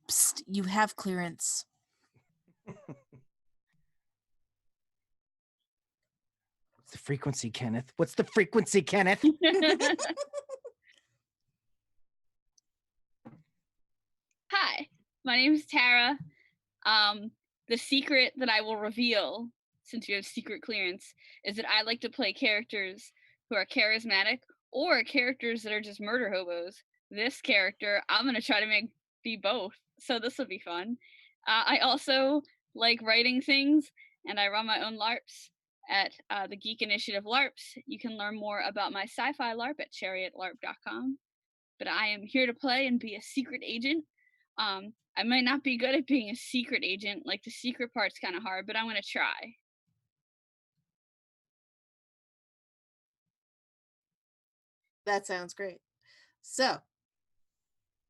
Psst, you have clearance. What's the frequency, Kenneth? What's the frequency, Kenneth? Hi, my name is Tara. The secret that I will reveal, since you have secret clearance, is that I like to play characters who are charismatic or characters that are just murder hobos. This character, I'm going to try to be both, so this will be fun. I also like writing things, and I run my own LARPs at the Geek Initiative LARPs. You can learn more about my sci-fi LARP at chariotlarp.com. But I am here to play and be a secret agent. I might not be good at being a secret agent, like the secret part's kind of hard, but I'm going to try. That sounds great. So,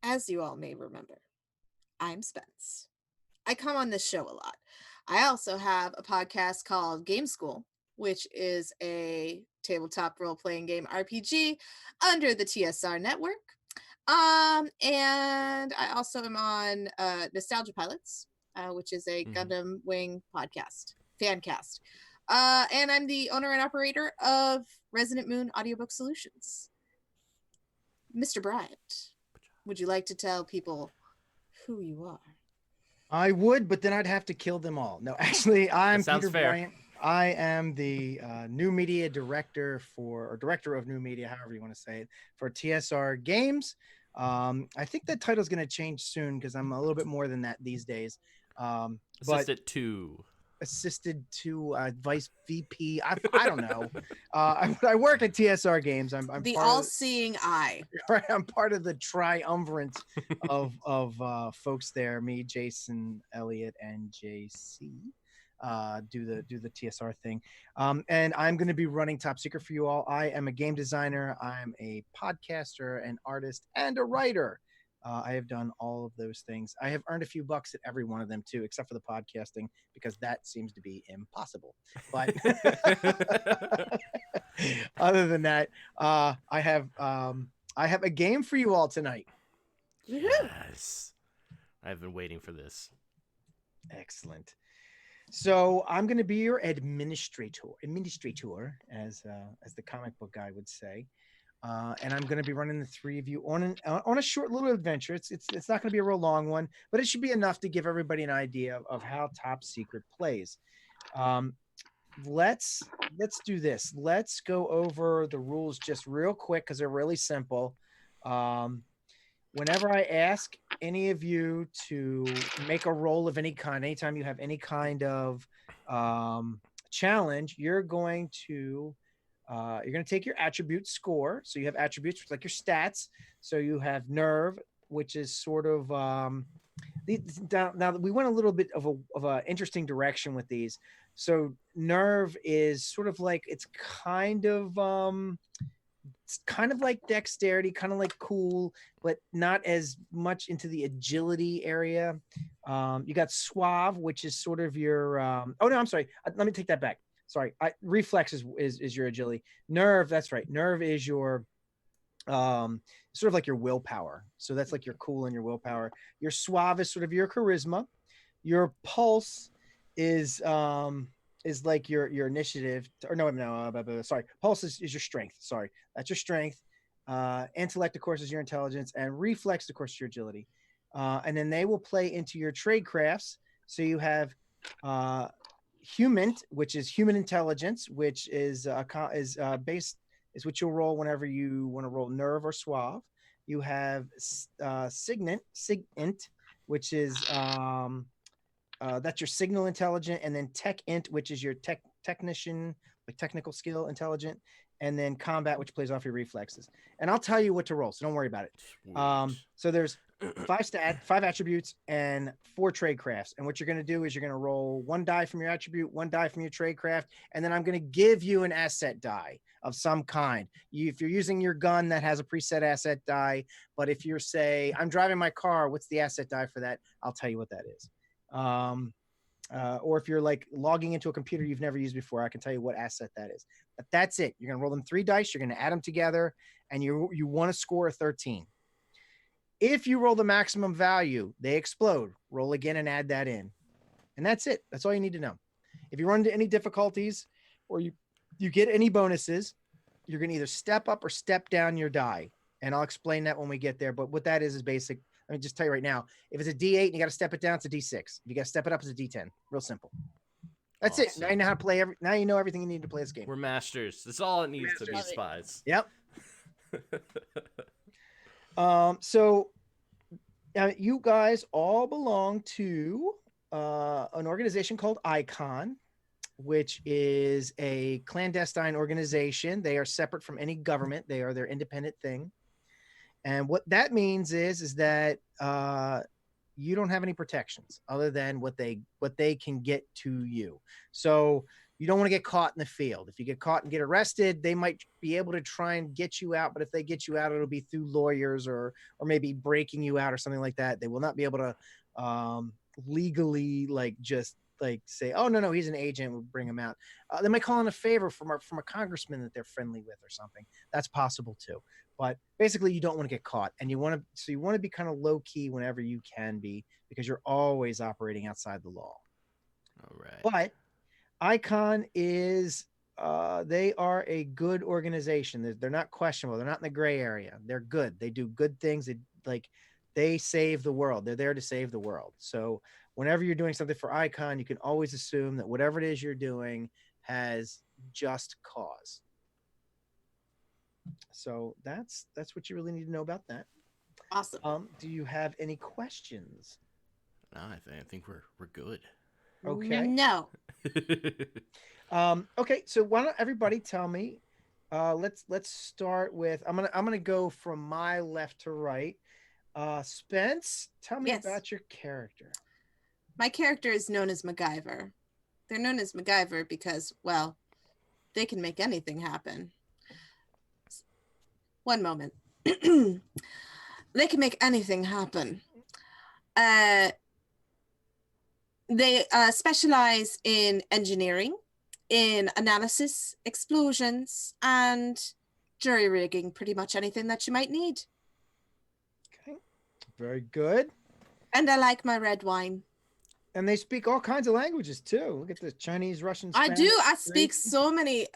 as you all may remember, I'm Spence. I come on this show a lot. I also have a podcast called Game School, which is a tabletop role-playing game RPG under the TSR network. And I also am on Nostalgia Pilots, which is a Gundam Wing podcast, fan cast. And I'm the owner and operator of Resonant Moon Audiobook Solutions. Mr. Bryant, would you like to tell people who you are? I would, but then I'd have to kill them all. No, actually, I'm Peter fair. Bryant. I am the new media director or director of new media, however you want to say it, for TSR Games. I think that title's going to change soon because I'm a little bit more than that these days. Assisted to vice VP. I don't know. I work at TSR Games. I'm the all-seeing eye. Right, I'm part of the triumvirate of folks there. Me, Jason, Elliot, and JC do the TSR thing. And I'm going to be running Top Secret for you all. I am a game designer. I'm a podcaster, an artist, and a writer. I have done all of those things. I have earned a few bucks at every one of them too, except for the podcasting, because that seems to be impossible. But other than that, I have a game for you all tonight. Yes, I've been waiting for this. Excellent. So I'm going to be your administrator, as the comic book guy would say. And I'm going to be running the three of you on a short little adventure. It's not going to be a real long one, but it should be enough to give everybody an idea of how Top Secret plays. Let's do this. Let's go over the rules just real quick because they're really simple. Whenever I ask any of you to make a roll of any kind, anytime you have any kind of challenge, you're going to take your attribute score. So you have attributes like your stats. So you have nerve, which is sort of now we went a little bit of a interesting direction with these. So nerve is sort of like it's kind of like dexterity, kind of like cool, but not as much into the agility area. You got suave, which is sort of your oh no, I'm sorry. Let me take that back. Sorry, reflex is your agility. Nerve, that's right. Nerve is your sort of like your willpower. So that's like your cool and your willpower. Your suave is sort of your charisma. Your pulse is like your initiative. Sorry, pulse is your strength. Sorry, that's your strength. Intellect, of course, is your intelligence, and reflex, of course, is your agility. And then they will play into your trade crafts. So you have human, which is human intelligence, which is what you'll roll whenever you want to roll nerve or suave. You have signant, which is that's your signal intelligent, and then tech int, which is your technician, like technical skill intelligent, and then combat, which plays off your reflexes. And I'll tell you what to roll, so don't worry about it. So there's 5 attributes and 4 trade crafts. And what you're going to do is you're going to roll 1 die from your attribute, 1 die from your trade craft, and then I'm going to give you an asset die of some kind. If you're using your gun, that has a preset asset die. But if you're, say, I'm driving my car, what's the asset die for that? I'll tell you what that is. Or if you're like logging into a computer you've never used before, I can tell you what asset that is. But that's it. You're going to roll them 3 dice. You're going to add them together, and you want to score a 13. If you roll the maximum value, they explode. Roll again and add that in. And that's it. That's all you need to know. If you run into any difficulties or you get any bonuses, you're going to either step up or step down your die. And I'll explain that when we get there. But what that is basic. Let me just tell you right now. If it's a D8 and you got to step it down, it's a D6. If you got to step it up, it's a D10. Real simple. That's it. Now you know how to play now you know everything you need to play this game. We're masters. That's all it needs to be, Masters. spies. Yep. So you guys all belong to an organization called ICON, which is a clandestine organization. They are separate from any government. They are their independent thing. And what that means is that you don't have any protections other than what they can get to you. So you don't want to get caught in the field. If you get caught and get arrested, they might be able to try and get you out. But if they get you out, it'll be through lawyers or maybe breaking you out or something like that. They will not be able to legally just say, oh, no, he's an agent. We'll bring him out. They might call in a favor from a congressman that they're friendly with or something. That's possible too. But basically, you don't want to get caught, and you want to be kind of low key whenever you can be, because you're always operating outside the law. All right. But ICON is they are a good organization. They're not questionable. They're not in the gray area. They're good. They do good things. They save the world. They're there to save the world. So whenever you're doing something for ICON, you can always assume that whatever it is you're doing has just cause. So that's what you really need to know about that. Awesome. Do you have any questions? No, I think we're good. Okay. No. Okay, so why don't everybody tell me? Let's start with I'm gonna go from my left to right. Spence, tell me Yes. about your character. My character is known as MacGyver. They're known as MacGyver because, well, they can make anything happen. One moment. They can make anything happen. They specialize in engineering, in analysis, explosions, and jury rigging, pretty much anything that you might need. Okay, very good. And I like my red wine. And they speak all kinds of languages too. Look at the Chinese, Russian, I Spanish, do. I Greek. speak so many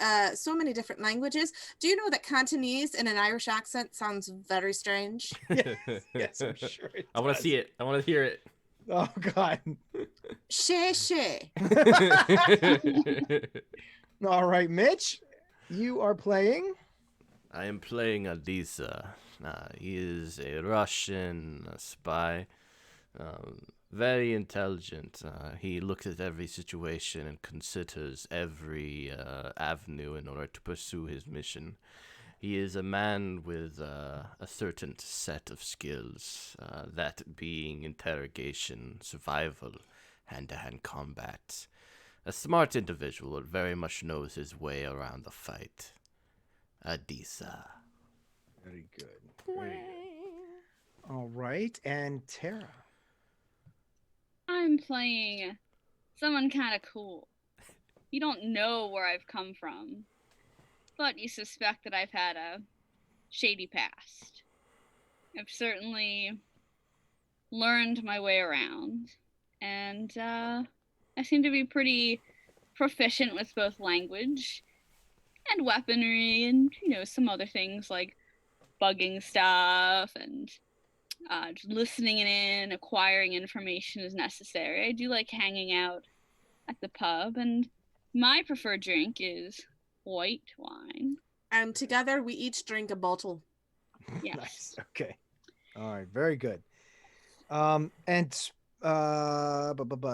different languages. Do you know that Cantonese in an Irish accent sounds very strange? Yes, I'm sure. I want to see it. I want to hear it. Oh God. She. All right, Mitch, you are playing. I am playing Adisa. He is a Russian spy. Very intelligent. He looks at every situation and considers every avenue in order to pursue his mission. He is a man with a certain set of skills, that being interrogation, survival, hand-to-hand combat. A smart individual that very much knows his way around the fight. Adisa. Very good. Very good. All right, and Tara. I'm playing someone kind of cool. You don't know where I've come from, but you suspect that I've had a shady past. I've certainly learned my way around, and I seem to be pretty proficient with both language and weaponry and, some other things like bugging stuff and just listening in, acquiring information as necessary. I do like hanging out at the pub, and my preferred drink is white wine. And together we each drink a bottle. Yes. Nice. Okay. All right. Very good. And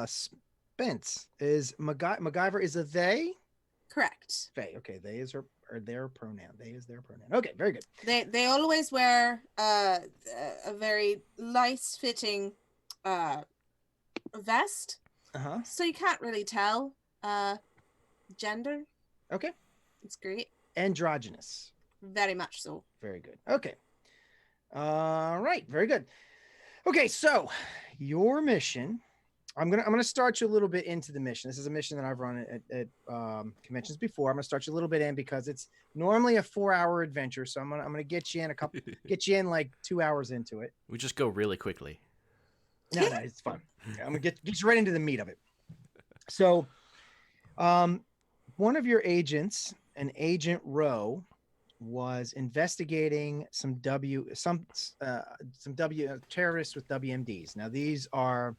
Spence is MacGyver is a they? Correct. They. Okay. They is her or their pronoun. They is their pronoun. Okay. Very good. They always wear a very nice fitting vest, Uh-huh. so you can't really tell gender. Okay. It's great. Androgynous. Very much so. Very good. Okay. All right. Very good. Okay. So your mission I'm gonna start you a little bit into the mission. This is a mission that I've run at conventions before. I'm gonna start you a little bit in because it's normally a 4-hour adventure. So I'm gonna get you in like 2 hours into it. We just go really quickly. No, it's fun. I'm gonna get you right into the meat of it. So, one of your agents, an Agent Rowe, was investigating some terrorists with WMDs. Now these are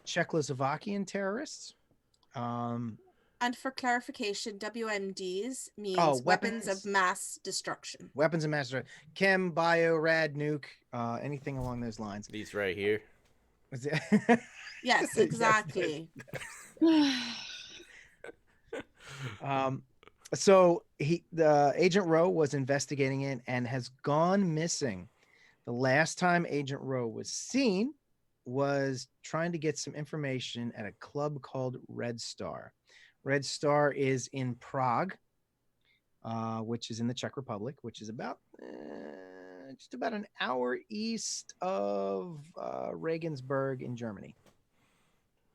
Czechoslovakian terrorists. And for clarification, WMDs means weapons of weapons. mass destruction. Weapons of mass destruction, chem, bio, rad, nuke, anything along those lines. These right here. Was it- Yes, Yes, exactly. So the Agent Rowe was investigating it and has gone missing. The last time Agent Rowe was seen was trying to get some information at a club called Red Star. Red Star is in Prague, which is in the Czech Republic, which is about just about an hour east of Regensburg in Germany.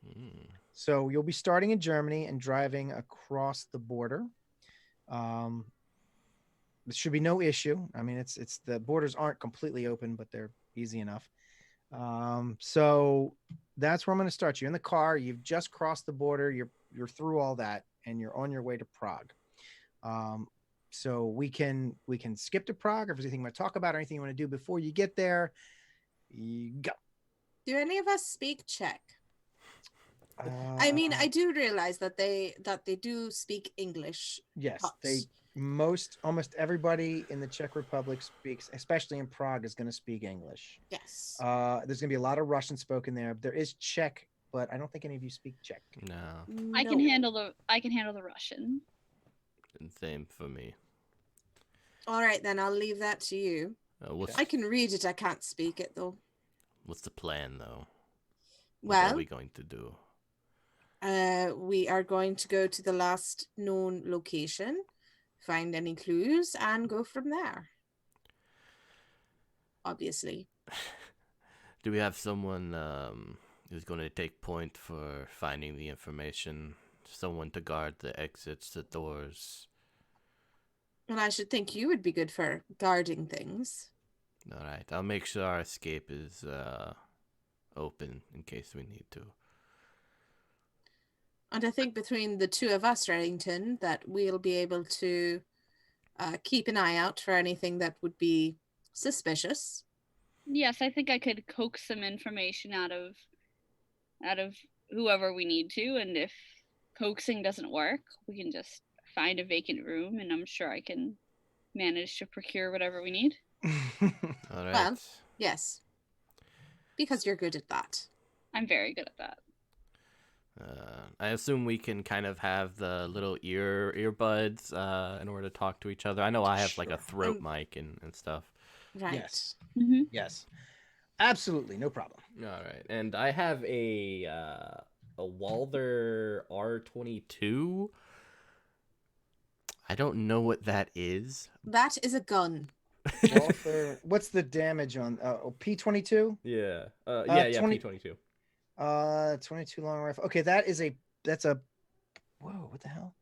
Mm. So you'll be starting in Germany and driving across the border. There should be no issue. I mean, it's the borders aren't completely open, but they're easy enough. So that's where I'm going to start. You're in the car. You've just crossed the border. You're through all that, and you're on your way to Prague. So we can skip to Prague. If there's anything you want to talk about or anything you want to do before you get there, you go. Do any of us speak Czech? I mean, I do realize that they do speak English. Yes, Pops. almost everybody in the Czech Republic speaks, especially in Prague, is going to speak English. Yes. There's going to be a lot of Russian spoken there. There is Czech, but I don't think any of you speak Czech. No. I can handle the Russian. Same for me. All right, then I'll leave that to you. What's I can read it. I can't speak it though. what's the plan though? What are Well, we going to do? we are going to go to the last known location, find any clues, and go from there. Obviously. Do we have someone who's going to take point for finding the information? Someone to guard the exits, the doors. And I should think you would be good for guarding things. All right, I'll make sure our escape is open in case we need to. And I think between the two of us, Reddington, that we'll be able to keep an eye out for anything that would be suspicious. Yes, I think I could coax some information out of whoever we need to, and if coaxing doesn't work, we can just find a vacant room, and I'm sure I can manage to procure whatever we need. All right. Well, yes. Because you're good at that. I'm very good at that. I assume we can kind of have the little earbuds in order to talk to each other. I know I have like a Sure. throat mic and stuff. Right. Yes. Mm-hmm. Yes. Absolutely, no problem. All right, and I have a Walther R22. I don't know what that is. That is a gun. Walther, what's the damage on P22? Yeah. yeah, 20 P22. 22 long rifle. Okay, that's a whoa, what the hell?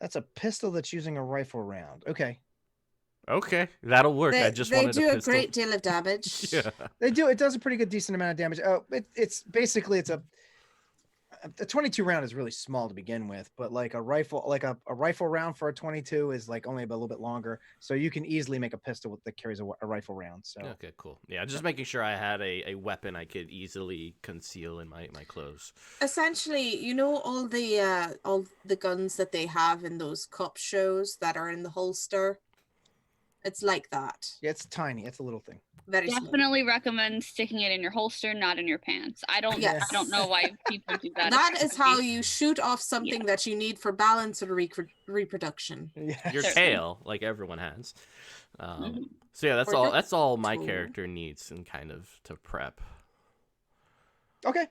That's a pistol that's using a rifle round. Okay. Okay, that'll work. I just they wanted do a a pistol. great deal of damage. Yeah. It does a pretty good decent amount of damage. Oh, it's basically a 22 round is really small to begin with, but like a rifle round for a 22 is like only a little bit longer, so you can easily make a pistol that carries a rifle round. So Okay, cool. Yeah, just making sure I had a weapon I could easily conceal in my clothes. Essentially, you know all the guns that they have in those cop shows that are in the holster. It's like that. yeah, it's tiny. It's a little thing. Very small. Definitely recommend sticking it in your holster, not in your pants. I don't Yes. know why people do that. That is how apparently. you shoot off something that you need for balance or reproduction. Yeah. Your Sure. tail, like everyone has. Mhm. So yeah, that's Or all. your That's all my tool. character needs, and kind of to prep. Okay.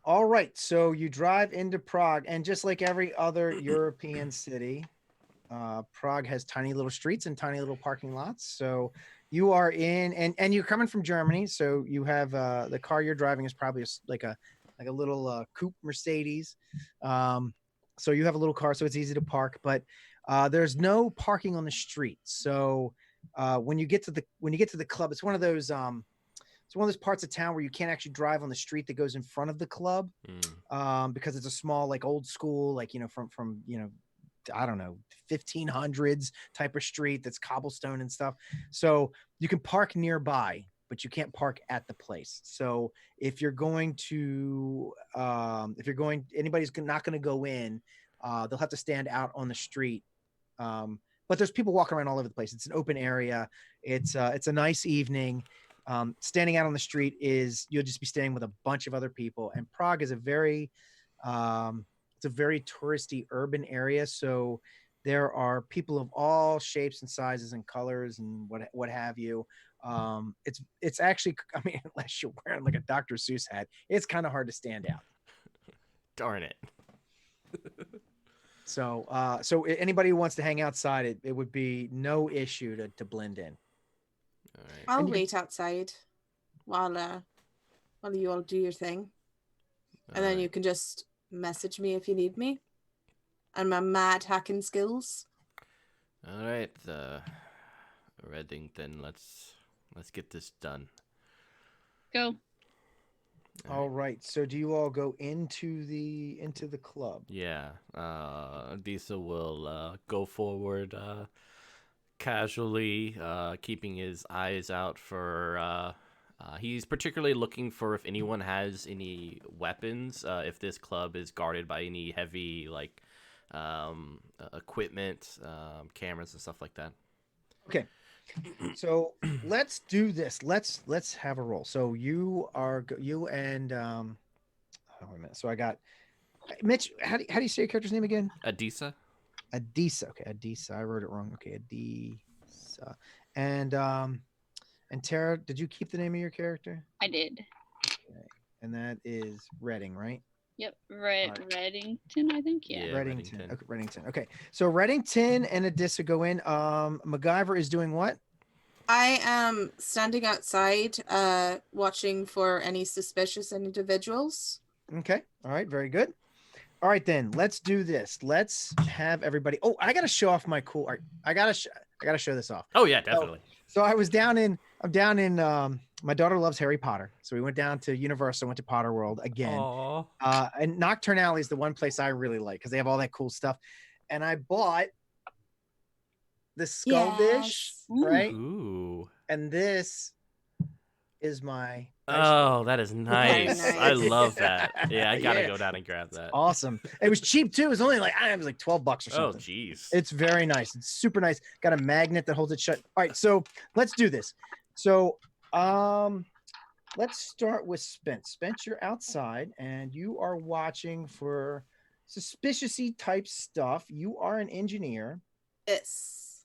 All right. So you drive into Prague, and just like every other European city, Prague has tiny little streets and tiny little parking lots. So you are in, and you're coming from Germany, so you have the car you're driving is probably like a little coupe Mercedes. So you have a little car, so it's easy to park, but there's no parking on the street. So when you get to the club, it's one of those parts of town where you can't actually drive on the street that goes in front of the club, because it's a small, like old school, like from I don't know, 1500s type of street that's cobblestone and stuff. So you can park nearby, but you can't park at the place. So if you're going to, anybody's not going to go in, they'll have to stand out on the street. But there's people walking around all over the place. It's an open area. It's a nice evening. Standing out on the street you'll just be staying with a bunch of other people. And Prague is a very touristy urban area. So there are people of all shapes and sizes and colors and what have you. It's actually, I mean, unless you're wearing like a Dr. Seuss hat, it's kind of hard to stand out. Darn it. So anybody who wants to hang outside, it would be no issue to blend in. All right. I'll And you- wait outside while you all do your thing, and then you can just message me if you need me. And my mad hacking skills. All right, Reddington, let's get this done. Go. All right. So do you all go into the club? Yeah. Disa will go forward casually, keeping his eyes out for. He's particularly looking for if anyone has any weapons. If this club is guarded by any heavy equipment, cameras and stuff like that. Okay. So let's do this. Let's have a roll. So you and oh, wait a minute. So I got Mitch. How do you say your character's name again? Adisa? Adisa. Okay, Adisa. I wrote it wrong. Okay, Adisa. And Tara, did you keep the name of your character? I did. Okay. And that is Redding, right? Yep. Alright. Reddington, I think. Yeah. Yeah. Reddington. Reddington. Okay, Reddington. Okay. So Reddington and Adisa go in. MacGyver is doing what? I am standing outside, watching for any suspicious individuals. Okay. All right. Very good. All right, then let's do this. Let's have everybody. Oh, I got to show off my cool art. I got to show this off. Oh yeah, definitely. So I'm down in, my daughter loves Harry Potter. So we went down to Universal, went to Potter World again. Aw. And Nocturne Alley is the one place I really like because they have all that cool stuff. And I bought the skull dish, Yes. right? Ooh. And this is my Oh, that is nice. nice. I love that. Yeah, I gotta Yeah. go down and grab that. awesome. It was cheap too. It was only like it was like $12 or Oh, something. jeez. It's very nice. It's super nice. Got a magnet that holds it shut. All right, so let's do this. So let's start with Spence. Spence, you're outside and you are watching for suspicious-y type stuff. You are an engineer. Yes.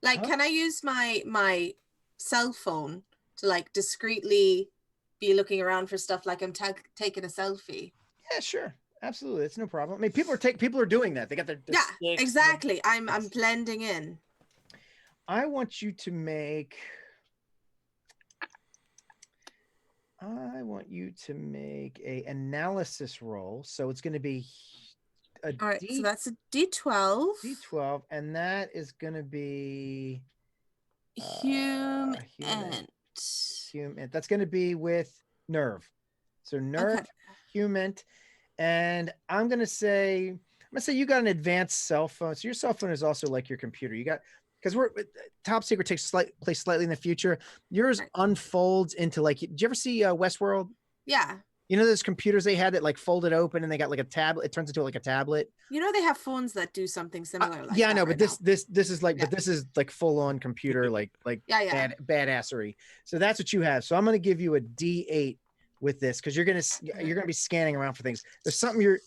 Like, Huh? can I use my cell phone to like discreetly be looking around for stuff like I'm taking a selfie? Yeah, sure. Absolutely. It's no problem. I mean, people are doing that. They got their Yeah, sticks and- exactly. I'm blending in. I want you to make a analysis roll. So it's going to be a All right, so that's a D12. D12, and that is going to be Human. human. That's going to be with nerve. So nerve, Okay. human, and I'm going to say you got an advanced cell phone. So your cell phone is also like your computer. You got because we're Top Secret takes place slightly in the future. Yours Right. unfolds into like. Did you ever see Westworld? Yeah. You know those computers they had that like folded open and they got like a tablet. It turns into like a tablet. You know they have phones that do something similar. Like Yeah, I that know, but right now. this is like, Yeah. but this is like full on computer, like Yeah. badassery. So that's what you have. So I'm gonna give you a D8 with this because you're gonna be scanning around for things. There's something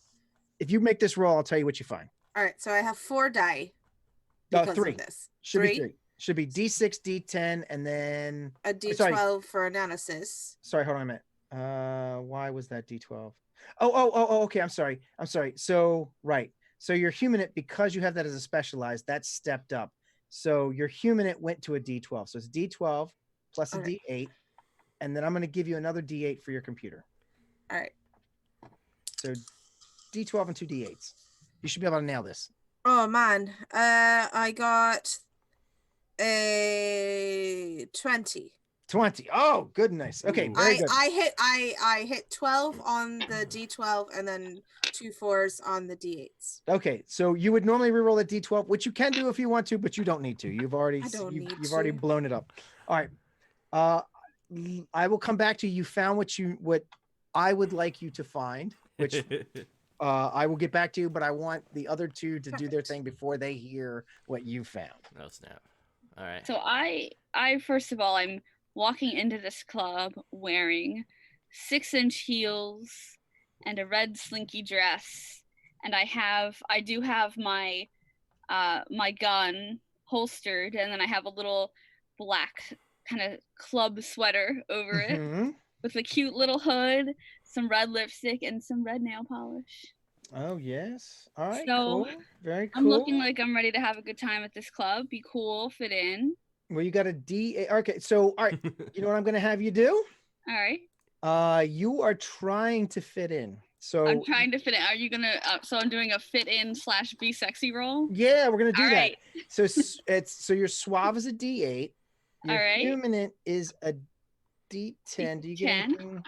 if you make this roll, I'll tell you what you find. All right, so I have 4 die. Oh, Because 3. of this. Should be 3, 3. Should be D6, D10, and then a D12 for analysis. sorry, hold on a minute. Why was that D12? Oh, okay. I'm sorry. So right. So your human, because you have that as a specialized, that's stepped up. So your human it went to a D12. So it's D12 plus a All right. D8, and then I'm going to give you another D8 for your computer. All right. So D12 and 2 D8s. You should be able to nail this. Oh man. I got a 20. 20. Oh, goodness. Okay, very good. I hit 12 on the D12 and then 2 4s on the D8s. Okay, so you would normally reroll a D12, which you can do if you want to, but you don't need to. You've already I don't need you've already to. blown it up. All right. I will come back to you. You found what I would like you to find, which I will get back to you, but I want the other two to do their Perfect. thing before they hear what you found. Oh snap! All right. So I first of all, I'm walking into this club wearing 6-inch heels and a red slinky dress, and I do have my my gun holstered, and then I have a little black kind of club sweater over it Mhm. with a cute little hood, some red lipstick, and some red nail polish. Oh, yes. All right, So, cool. Very cool. I'm looking like I'm ready to have a good time at this club, be cool, fit in. Well, you got a D8. Okay, so all right, you know what I'm going to have you do? All right. You are trying to fit in. So I'm trying to fit in. Are you gonna? So I'm doing a fit in / be sexy roll. yeah, we're gonna do All that. right. So so your suave is a D8. Your All right. humanant is a D10. Do you get 10. anything?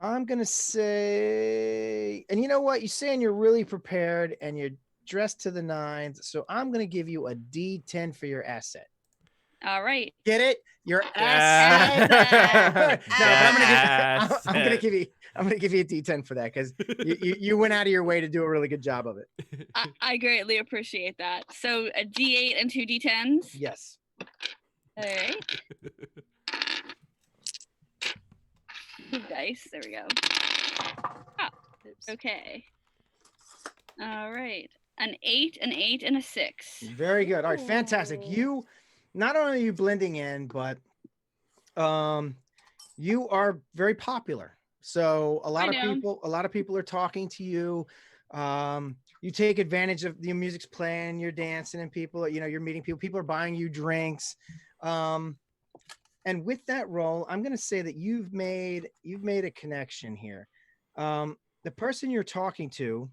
I'm gonna say, and you know what? You're saying you're really prepared and you're dressed to the nines. So I'm gonna give you a D10 for your asset. All right. Get it? Your Asset. asset. No, but I'm gonna Asset. give you a D10 for that because you went out of your way to do a really good job of it. I greatly appreciate that. So a D8 and 2 D10s. Yes. All right. 2 dice. There we go. Oops. Okay. All right. An 8, an 8, and a 6. Very good. All right, fantastic. Ooh. You not only are you blending in, but you are very popular. So a lot of people are talking to you. You take advantage of the music's playing, you're dancing, and you're meeting people. People are buying you drinks. And with that role, I'm going to say that you've made a connection here. The person you're talking to,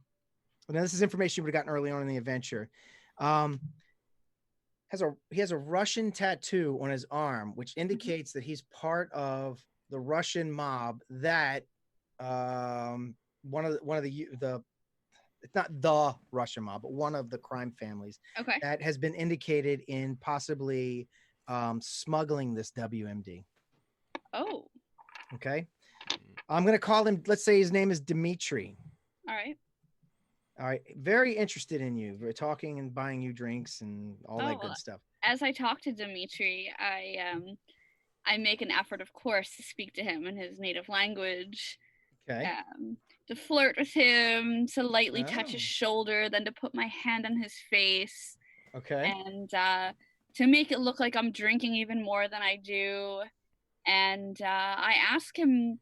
now this is information you would have gotten early on in the adventure. He has a Russian tattoo on his arm, which indicates that he's part of the Russian mob that one of the it's not the Russian mob, but one of the crime families Okay. that has been indicated in possibly smuggling this WMD. Oh. Okay. I'm going to call him, let's say his name is Dimitri. All right. All right. Very interested in you. We're talking and buying you drinks and all that good stuff. As I talk to Dimitri, I make an effort, of course, to speak to him in his native language. Okay. To flirt with him, to lightly touch his Oh. shoulder, then to put my hand on his face, Okay. and to make it look like I'm drinking even more than I do. And I ask him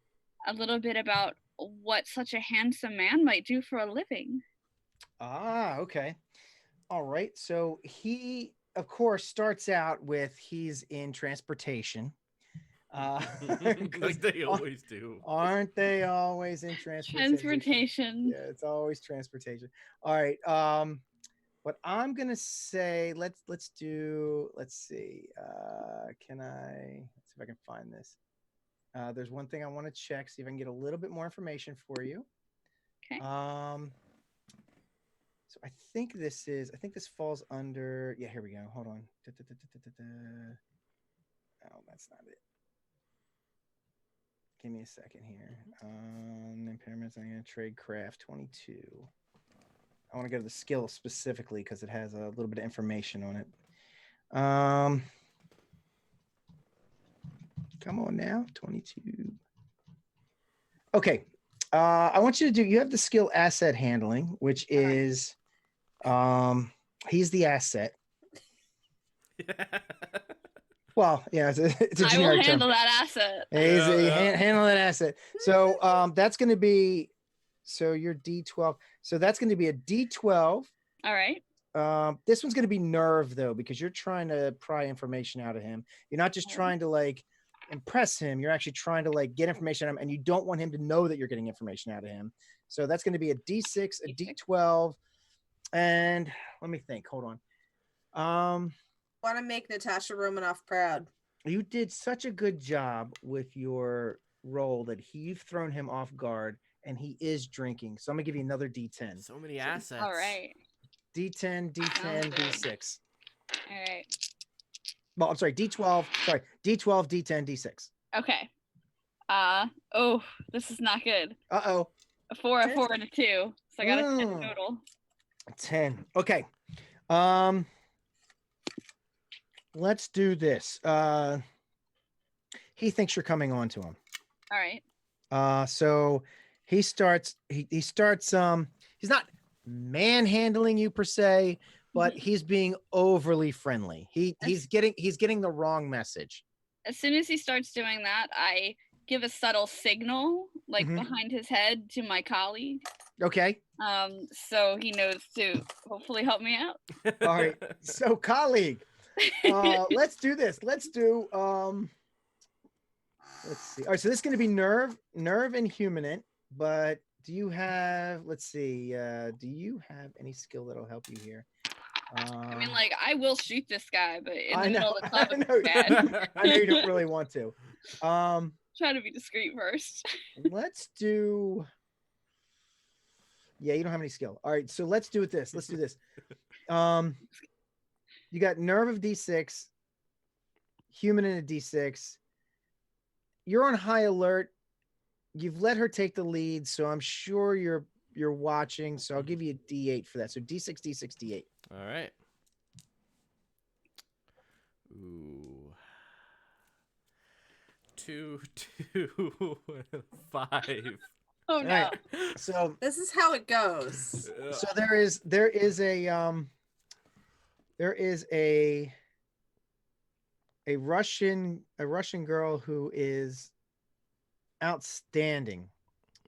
a little bit about what such a handsome man might do for a living. Okay. All right. So he, of course, starts out with he's in transportation. Like they always do. Aren't they always in transportation? Transportation. Yeah, it's always transportation. All right. What I'm gonna say, let's see. Let's see if I can find this. There's one thing I want to check, see if I can get a little bit more information for you. Okay. So I think this falls under, yeah, here we go. Hold on. Oh, that's not it. Give me a second here. Impairments, I'm going to trade craft 22. I want to go to the skill specifically because it has a little bit of information on it. Come on now, 22. Okay. I want you to you have the skill asset handling, which is, he's the asset. Well, yeah, it's a I will generic term. handle that asset. Handle that asset. So that's going to be, so your D12. So that's going to be a D12 All right. This one's going to be nerve though, because you're trying to pry information out of him. You're not just Okay. trying to like impress him. You're actually trying to like get information out of him, and you don't want him to know that you're getting information out of him. So that's going to be a D6, a D12, and let me think. Hold on. Want to make Natasha Romanoff proud. You did such a good job with your roll that you've thrown him off guard, and he is drinking. So I'm gonna give you another D10. So many assets. All right. D10, D10, Sounds good. D6. All right. Well, I'm sorry, D12. Sorry, D12, D10, D6. Okay. Oh, this is not good. Uh-oh. A 4, a 4, and a 2. So I got a 10 Mm. total. 10. Okay. Let's do this. He thinks you're coming on to him. All right. So he starts he's not manhandling you per se, but he's being overly friendly. He's getting the wrong message. As soon as he starts doing that, I give a subtle signal, like Mhm. behind his head, to my colleague. Okay. So he knows to hopefully help me out. All right. So colleague, let's do this. Let's do let's see. All right, so this is going to be nerve and humanant, but do you have, let's see, do you have any skill that'll help you here? I mean, like, I will shoot this guy, but in I the middle know, of the club, I it's know. bad. I know you don't really want to. Try to be discreet first. Let's do, yeah, you don't have any skill. All right, so let's do it this. Let's do this. You got nerve of D6, human in a D6. You're on high alert. You've let her take the lead, so I'm sure you're watching. So I'll give you a D8 for that. So D6, D6, D8. All right. Ooh. 2, 2, 5. Oh no. right. So This is how it goes. there is a Russian girl who is outstanding,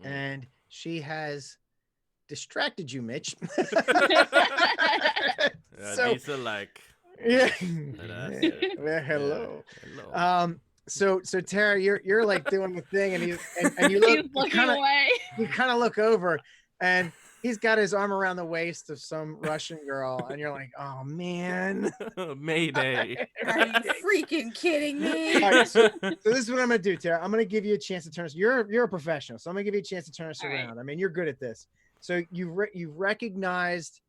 Mm. and she has distracted you, Mitch. So These are like. yeah. That's- Well, hello. Hello. So Tara, you're like doing the thing, and you He's look looking away. you kind of look over, and he's got his arm around the waist of some Russian girl, and you're like, oh man. Mayday. Are you freaking kidding me? All right, so this is what I'm gonna do, Tara. I'm gonna give you a chance to turn us. You're a professional, so I'm gonna give you a chance to turn us All right. around. I mean, you're good at this. So you've recognized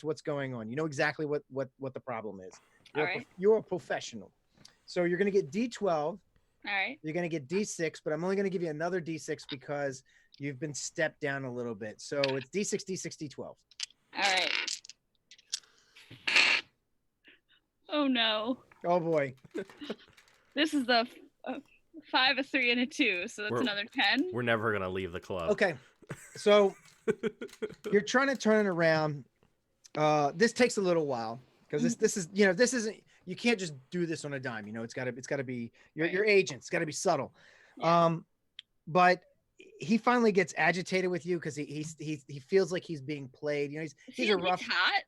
what's going on. You know exactly what the problem is. All right. You're a professional. So you're gonna get D12. All right. You're gonna get D6, but I'm only gonna give you another D6 because you've been stepped down a little bit. So it's D6, D6, D12. All right. Oh no. Oh boy. This is the 5, a 3, and a 2. So that's We're- another 10. We're never gonna leave the club. Okay. So you're trying to turn it around. This takes a little while because this is this isn't, you can't just do this on a dime. It's got to be your agent. It's got to be subtle. Yeah. But he finally gets agitated with you because he feels like he's being played. Is He's he a at rough, least hot?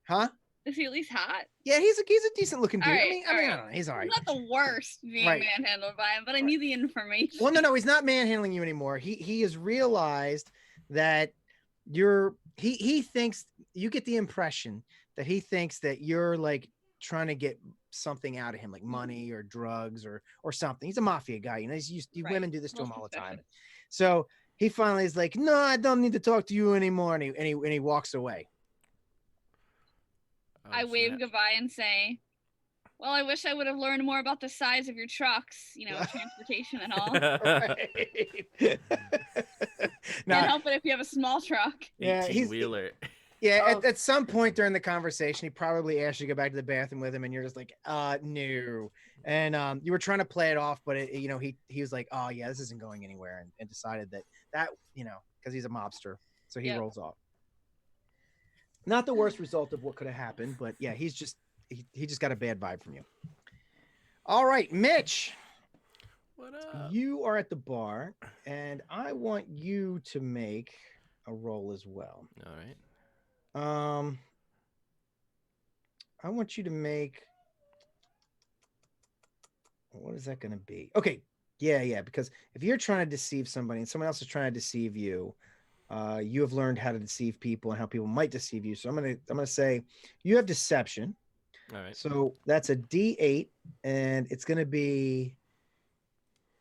huh? Is he at least hot? Yeah, he's a decent looking dude. All I right, mean, all I right. don't know. He's all right. I'm not the worst being Right. manhandled by him, but I need the information. Well, no, he's not manhandling you anymore. He has realized that he thinks, you get the impression that he thinks that you're like trying to get something out of him, like money or drugs or something. He's a mafia guy. He's used Right. women do this to Most him all the time. suspicious. So he finally is like, no, I don't need to talk to you anymore. And he walks away. Oh, I wave snap. goodbye and say, well, I wish I would have learned more about the size of your trucks, transportation and all. Can't Now, help it if you have a small truck. Yeah, 18 wheeler. yeah, Oh. at some point during the conversation, he probably asked you to go back to the bathroom with him, and you're just like, no. And you were trying to play it off, but he was like, oh yeah, this isn't going anywhere, and decided that because he's a mobster, so he Yep. rolls off. Not the worst result of what could have happened, but yeah, he just got a bad vibe from you. All right, Mitch, What up? you are at the bar, and I want you to make a roll as well. All right. I want you to make. What is that going to be? Okay. Yeah. Because if you're trying to deceive somebody and someone else is trying to deceive you, you have learned how to deceive people and how people might deceive you. So I'm gonna say you have deception. All right. So that's a D8, and it's gonna be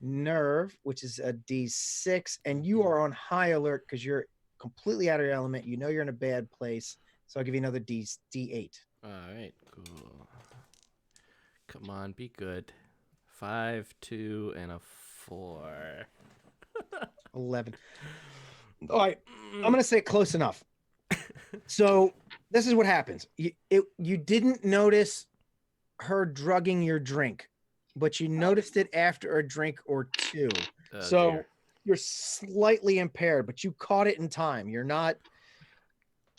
nerve, which is a D6, and you are on high alert because you're completely out of your element. You know you're in a bad place. So I'll give you another D8. All right. Cool. Come on, be good. 5, 2, and a 4. 11. All right. I'm gonna say close enough. So this is what happens. You didn't notice her drugging your drink, but you noticed it after a drink or two. Oh, So dear. you're slightly impaired, but you caught it in time. You're not.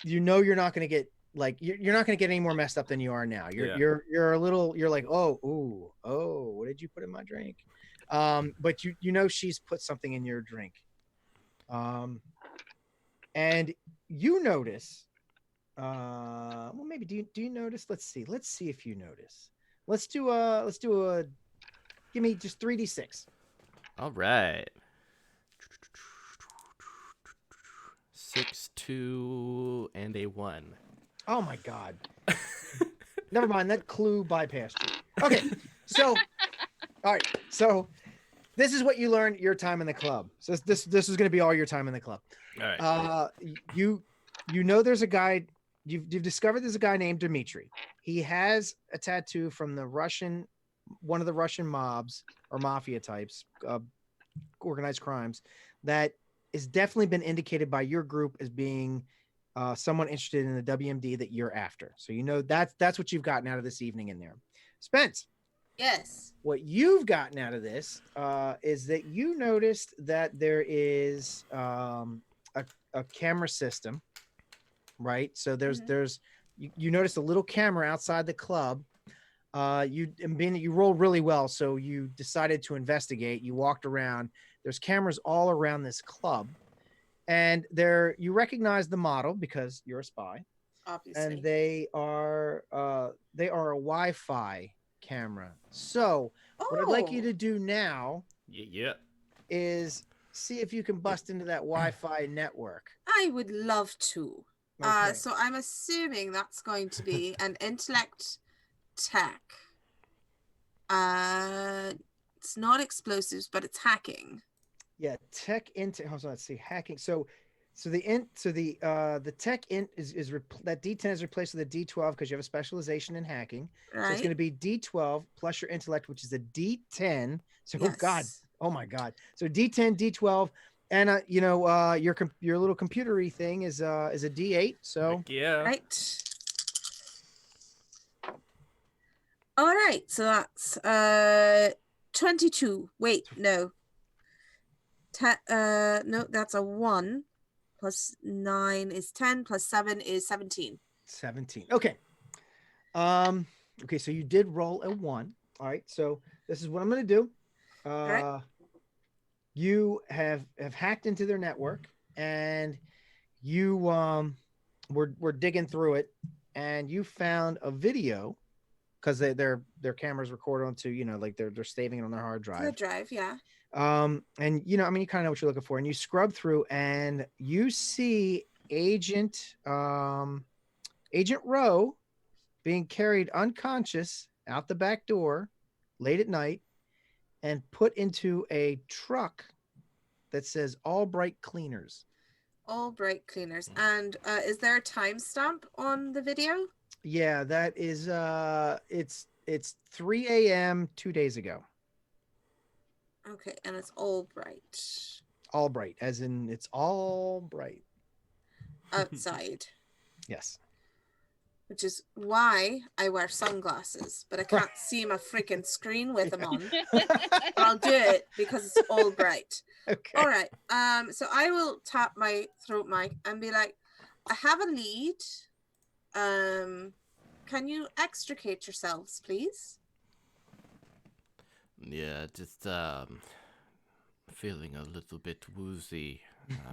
You're not going to get like you're not going to get any more messed up than you are now. Yeah. You're a little. You're like, oh, what did you put in my drink? But you know she's put something in your drink. And you notice. Well, maybe do you notice? Let's see if you notice. Let's do a. Give me just 3d6. All right. 6, 2, and a 1. Oh my god. Never mind, that clue bypassed you. Okay, so all right, so this is what you learned your time in the club. So this is going to be all your time in the club. All right. You know there's a guy. You've discovered there's a guy named Dmitri. He has a tattoo from one of the Russian mobs or mafia types, organized crimes, that is definitely been indicated by your group as being someone interested in the WMD that you're after. So you know that's what you've gotten out of this evening in there. Spence, Yes. what you've gotten out of this is that you noticed that there is a camera system, right? So there's you noticed a little camera outside the club. You rolled really well, so you decided to investigate. You walked around. There's cameras all around this club, and you recognize the model because you're a spy, Obviously. and they are a Wi-Fi camera. So what I'd like you to do now Yeah. is see if you can bust into that Wi-Fi network. I would love to. Okay. So I'm assuming that's going to be an intellect tech. It's not explosives, but it's hacking. Yeah, tech into. Hold on, let's see, hacking. So the tech int that D10 is replaced with a D12 because you have a specialization in hacking. Right. So it's going to be D12 plus your intellect, which is a D10. So Yes. oh my God. So D10, D12, and your little computery thing is a D8. So Heck yeah. Right. All right. So that's 22. Wait, no. No, that's a 1 plus 9 is 10 plus 7 is 17. 17. Okay. Okay, so you did roll a 1. All right. So this is what I'm going to do. right. You have hacked into their network, and you were digging through it, and you found a video because their cameras record onto like they're saving it on their hard drive. Good drive, yeah. And you kind of know what you're looking for, and you scrub through and you see Agent Rowe being carried unconscious out the back door late at night and put into a truck that says Albright Cleaners. Albright Cleaners. And is there a timestamp on the video? Yeah, that is it's 3 a.m. 2 days ago. Okay, and it's Albright. Albright, as in it's all bright. Outside. Yes. Which is why I wear sunglasses, but I can't see my freaking screen with them on. But I'll do it because it's all bright. Okay. All right. So I will tap my throat mic and be like, I have a lead. Can you extricate yourselves, please? Yeah, just feeling a little bit woozy.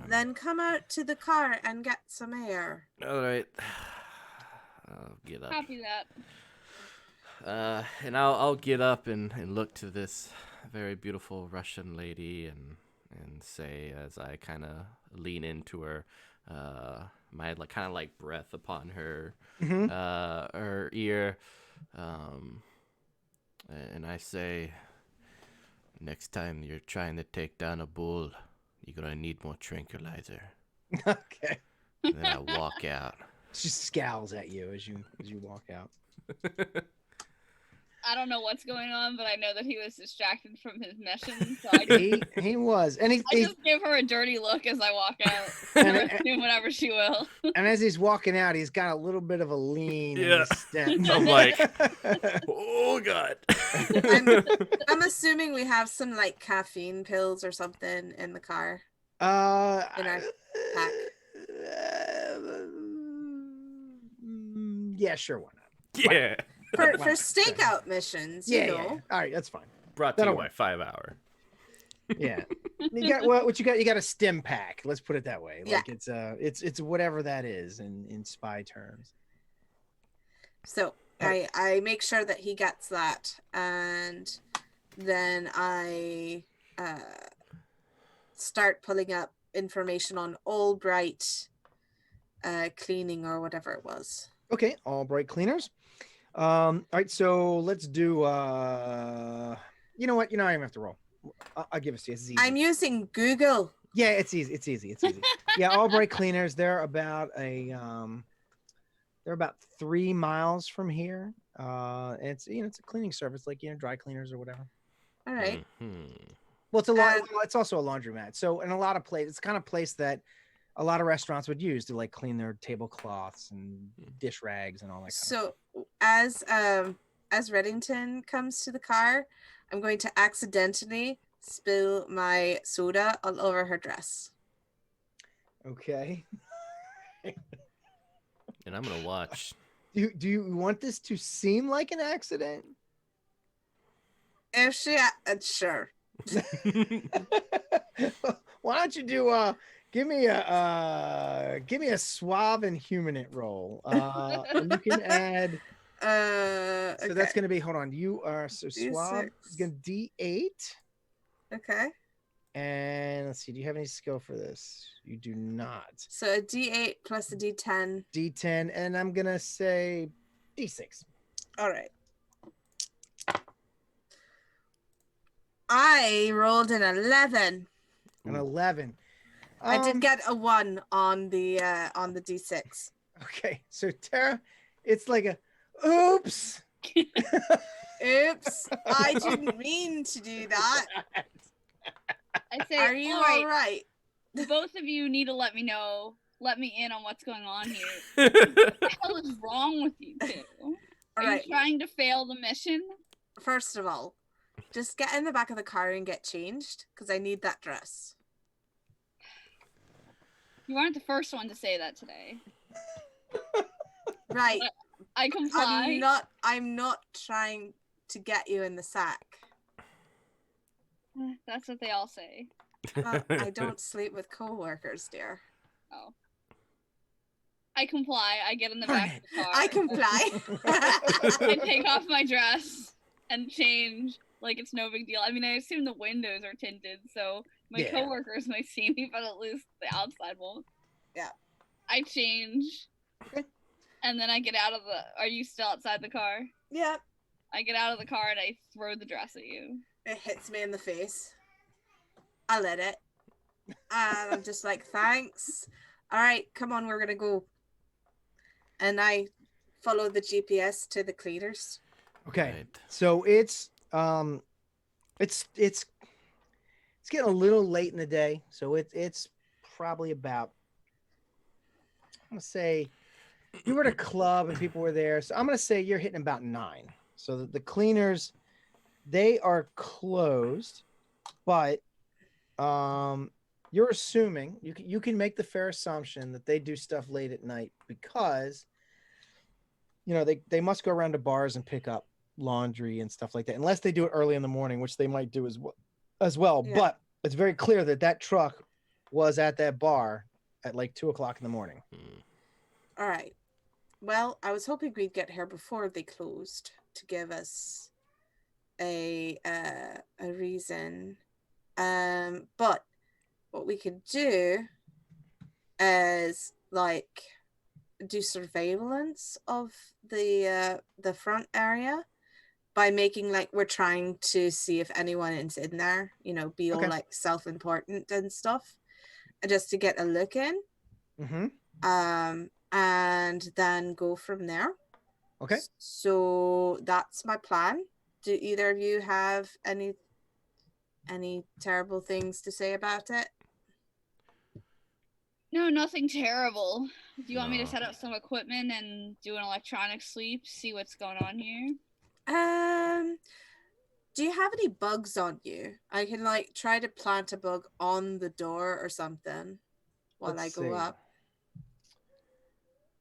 Then come out to the car and get some air. All right. get up. Copy that. And I'll get up and look to this very beautiful Russian lady and say, as I kind of lean into her, my kind of like breath upon her Mhm. her ear, and I say, next time you're trying to take down a bull, you're gonna need more tranquilizer. Okay. And then I walk out. She scowls at you as you walk out. I don't know what's going on, but I know that he was distracted from his mission, so I just, He was, and I just give her a dirty look as I walk out. And- Or assume whatever she will. and as he's walking out, he's got a little bit of a lean in Yeah. his step. I'm like, oh god. I'm assuming we have some like caffeine pills or something in the car. In our pack. Yeah, sure, why not? Yeah. For Wow. stakeout missions, you Yeah, know. yeah. All right, that's fine. Brought to That'll you by work. 5 Hour. Yeah, you got what you got. You got a stim pack. Let's put it that way. Yeah. Like it's whatever that is in spy terms. So Hey. I make sure that he gets that, and then I start pulling up information on Albright cleaning or whatever it was. Okay, all bright cleaners. All right, so let's do. You know what? You know I don't even have to roll. I'll give it to you. It's easy. I'm using Google. Yeah, it's easy. It's easy. It's easy. Yeah, Albright Cleaners. They're about 3 miles from here. And it's it's a cleaning service, like dry cleaners or whatever. All right. Mhm. Well, it's a lot. And- It's also a laundromat. So in a lot of places, it's the kind of place that a lot of restaurants would use to like clean their tablecloths and dish rags and all that. Kind of So as Reddington comes to the car, I'm going to accidentally spill my soda all over her dress. stuff. Okay. And I'm gonna watch. Do you want this to seem like an accident? If she, sure. Why don't you do give me a suave and humanate roll. And you can add so that's gonna be, hold on, you are so suave is D6. gonna D8. Okay. And let's see, do you have any skill for this? You do not. So a D8 plus a D10. D10, and I'm gonna say D6. All right. I rolled an 11. An 11. I did Um, get a 1 on the D6. Okay, so Tara, it's like a oops. Oops, I didn't mean to do that. I say, Are you all right, all right? both of you need to let me know, let me in on what's going on here. yeah. What the hell is wrong with you two? Are All right. you trying to fail the mission? First of all, just get in the back of the car and get changed because I need that dress. You aren't the first one to say that today. Right. I comply. I'm not trying to get you in the sack. That's what they all say. I don't sleep with coworkers, dear. Oh. I comply. I get in the back of the car. I comply. I take off my dress and change like it's no big deal. I mean, I assume the windows are tinted, so my Yeah. coworkers might see me, but at least the outside won't. Yeah. I change. Okay. And then I get out of the. Are you still outside the car? Yeah. I get out of the car and I throw the dress at you. It hits me in the face. I let it. And I'm just like, thanks. All right, come on, we're gonna go. And I follow the GPS to the cleaners. Okay. Right. So it's getting a little late in the day. So it's probably about, I'm gonna say, you were at a club and people were there. So I'm gonna say you're hitting about 9. So the cleaners, they are closed, but you're assuming you can make the fair assumption that they do stuff late at night because they must go around to bars and pick up laundry and stuff like that, unless they do it early in the morning, which they might do as well. Yeah. But it's very clear that truck was at that bar at like 2:00 in the morning. Mm. All right. Well, I was hoping we'd get here before they closed to give us a reason. But what we could do is like do surveillance of the front area by making like we're trying to see if anyone is in there, you know, be all Okay. like self-important and stuff, and just to get a look in. Mm-hmm. And then go from there. Okay. So that's my plan. Do either of you have any terrible things to say about it? No, nothing terrible. Do you want me to No. set up some equipment and do an electronic sweep, see what's going on here? Do you have any bugs on you? I can like try to plant a bug on the door or something while Let's I go see. up.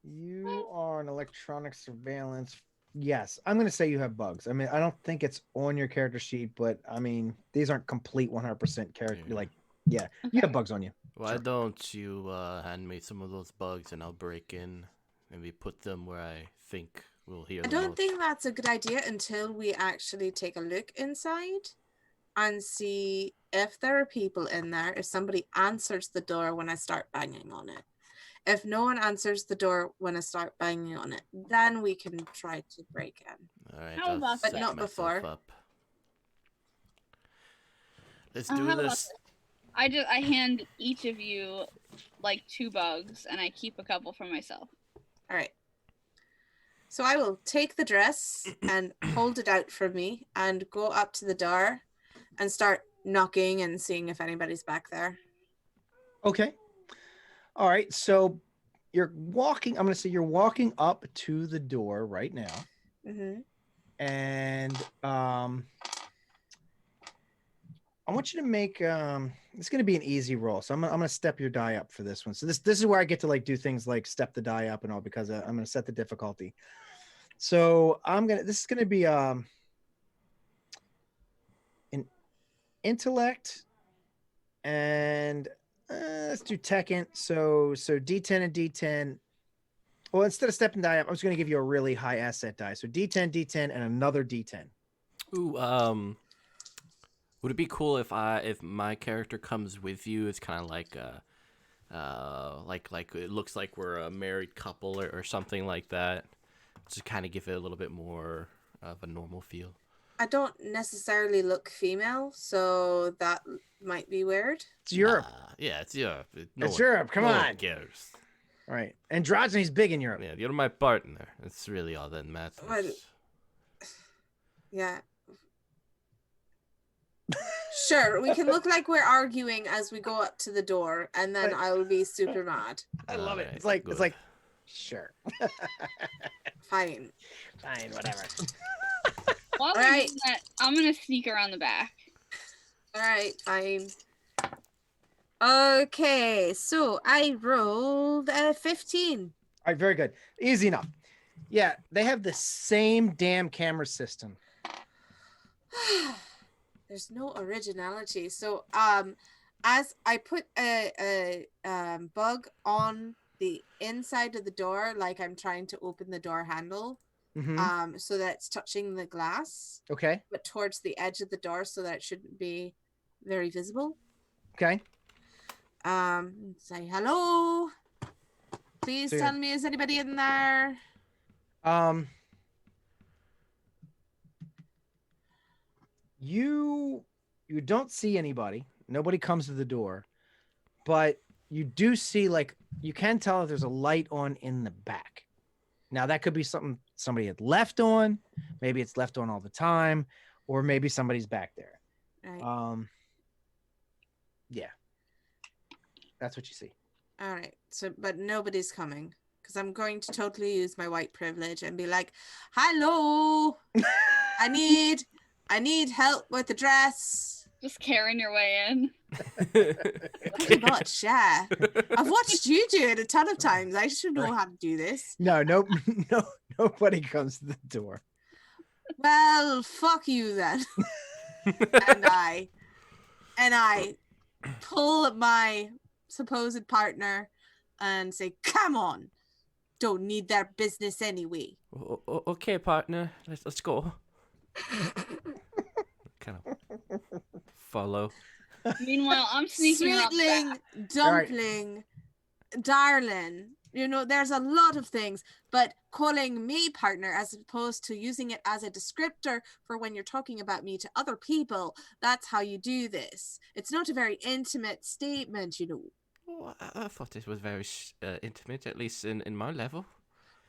You are an electronic surveillance. Yes, I'm going to say you have bugs. I mean, I don't think it's on your character sheet, but I mean, these aren't complete 100% character. Yeah. Like, yeah, you have bugs on you. Why Sure. don't you hand me some of those bugs and I'll break in, maybe put them where I think we'll hear I the don't most. think that's a good idea until we actually take a look inside and see if there are people in there, if somebody answers the door when I start banging on it. If no one answers the door when I start banging on it, then we can try to break in. All right, How I'll about set But not myself before. up. Let's How do about this. I hand each of you like 2 bugs, and I keep a couple for myself. All right. So I will take the dress and hold it out for me and go up to the door and start knocking and seeing if anybody's back there. Okay. All right. So you're walking. I'm going to say you're walking up to the door right now, Mm-hmm. and I want you to make it's going to be an easy roll. So I'm going to step your die up for this one. So this is where I get to like do things like step the die up and all, because I'm going to set the difficulty. So this is going to be an intellect, and let's do tech int. So D10 and D10. Well, instead of stepping die up, I was going to give you a really high asset die. So D10, D10, and another D10. Ooh, would it be cool if my character comes with you? It's kind of like like it looks like we're a married couple or something like that. To kind of give it a little bit more of a normal feel. I don't necessarily look female, so that might be weird. It's Europe. Yeah, it's Europe. It's Europe. Come no one on. cares. All right. Androgyny's big in Europe. Yeah, you're my partner. That's really all that matters. Well, yeah. Sure, we can look like we're arguing as we go up to the door, and then I will be super mad. I love it. Alright, It's like good. sure. Fine. Fine, whatever. While we're Alright. doing that, I'm gonna sneak around the back. All right, fine. Okay, so I rolled a 15. All right, very good. Easy enough. Yeah, they have the same damn camera system. There's no originality. So as I put a bug on the inside of the door, like I'm trying to open the door handle, Mm-hmm. so that it's touching the glass, Okay. but towards the edge of the door so that it shouldn't be very visible. Okay. Say hello. Please So tell me, is anybody in there? You don't see anybody. Nobody comes to the door, but you do see, like, you can tell if there's a light on in the back. Now that could be something somebody had left on. Maybe it's left on all the time, or maybe somebody's back there. Right. Yeah, that's what you see. All right. So, but nobody's coming because I'm going to totally use my white privilege and be like, "Hello, I need help with the dress." Just carrying your way in. Pretty much, yeah. I've watched you do it a ton of times. I should know how to do this. No, nobody comes to the door. Well, fuck you then. and I pull my supposed partner and say, "Come on." don't need their business anyway. Okay, partner. Let's go. Kind of follow. Meanwhile, I'm sneaking around the back. Sweetling, dumpling, darling. You know, there's a lot of things, but calling me partner as opposed to using it as a descriptor for when you're talking about me to other people, that's how you do this. It's not a very intimate statement, you know. Oh, I thought it was very intimate, at least in my level.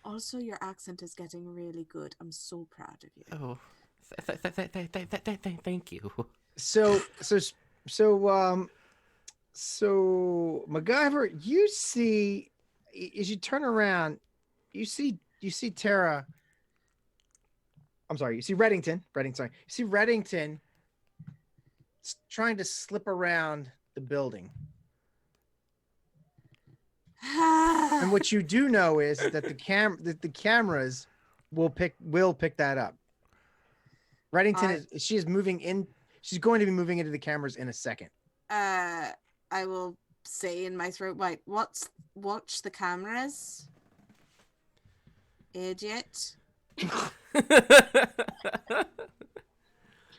Also, your accent is getting really good. I'm so proud of you. Oh, thank you. So MacGyver, you see, as you turn around, you see Tara. I'm sorry, you see Reddington. You see Reddington trying to slip around the building. And what you do know is that the cameras will pick that up. Reddington is moving in. She's going to be moving into the cameras in a second. I will say in my throat, wait, watch the cameras? Idiot.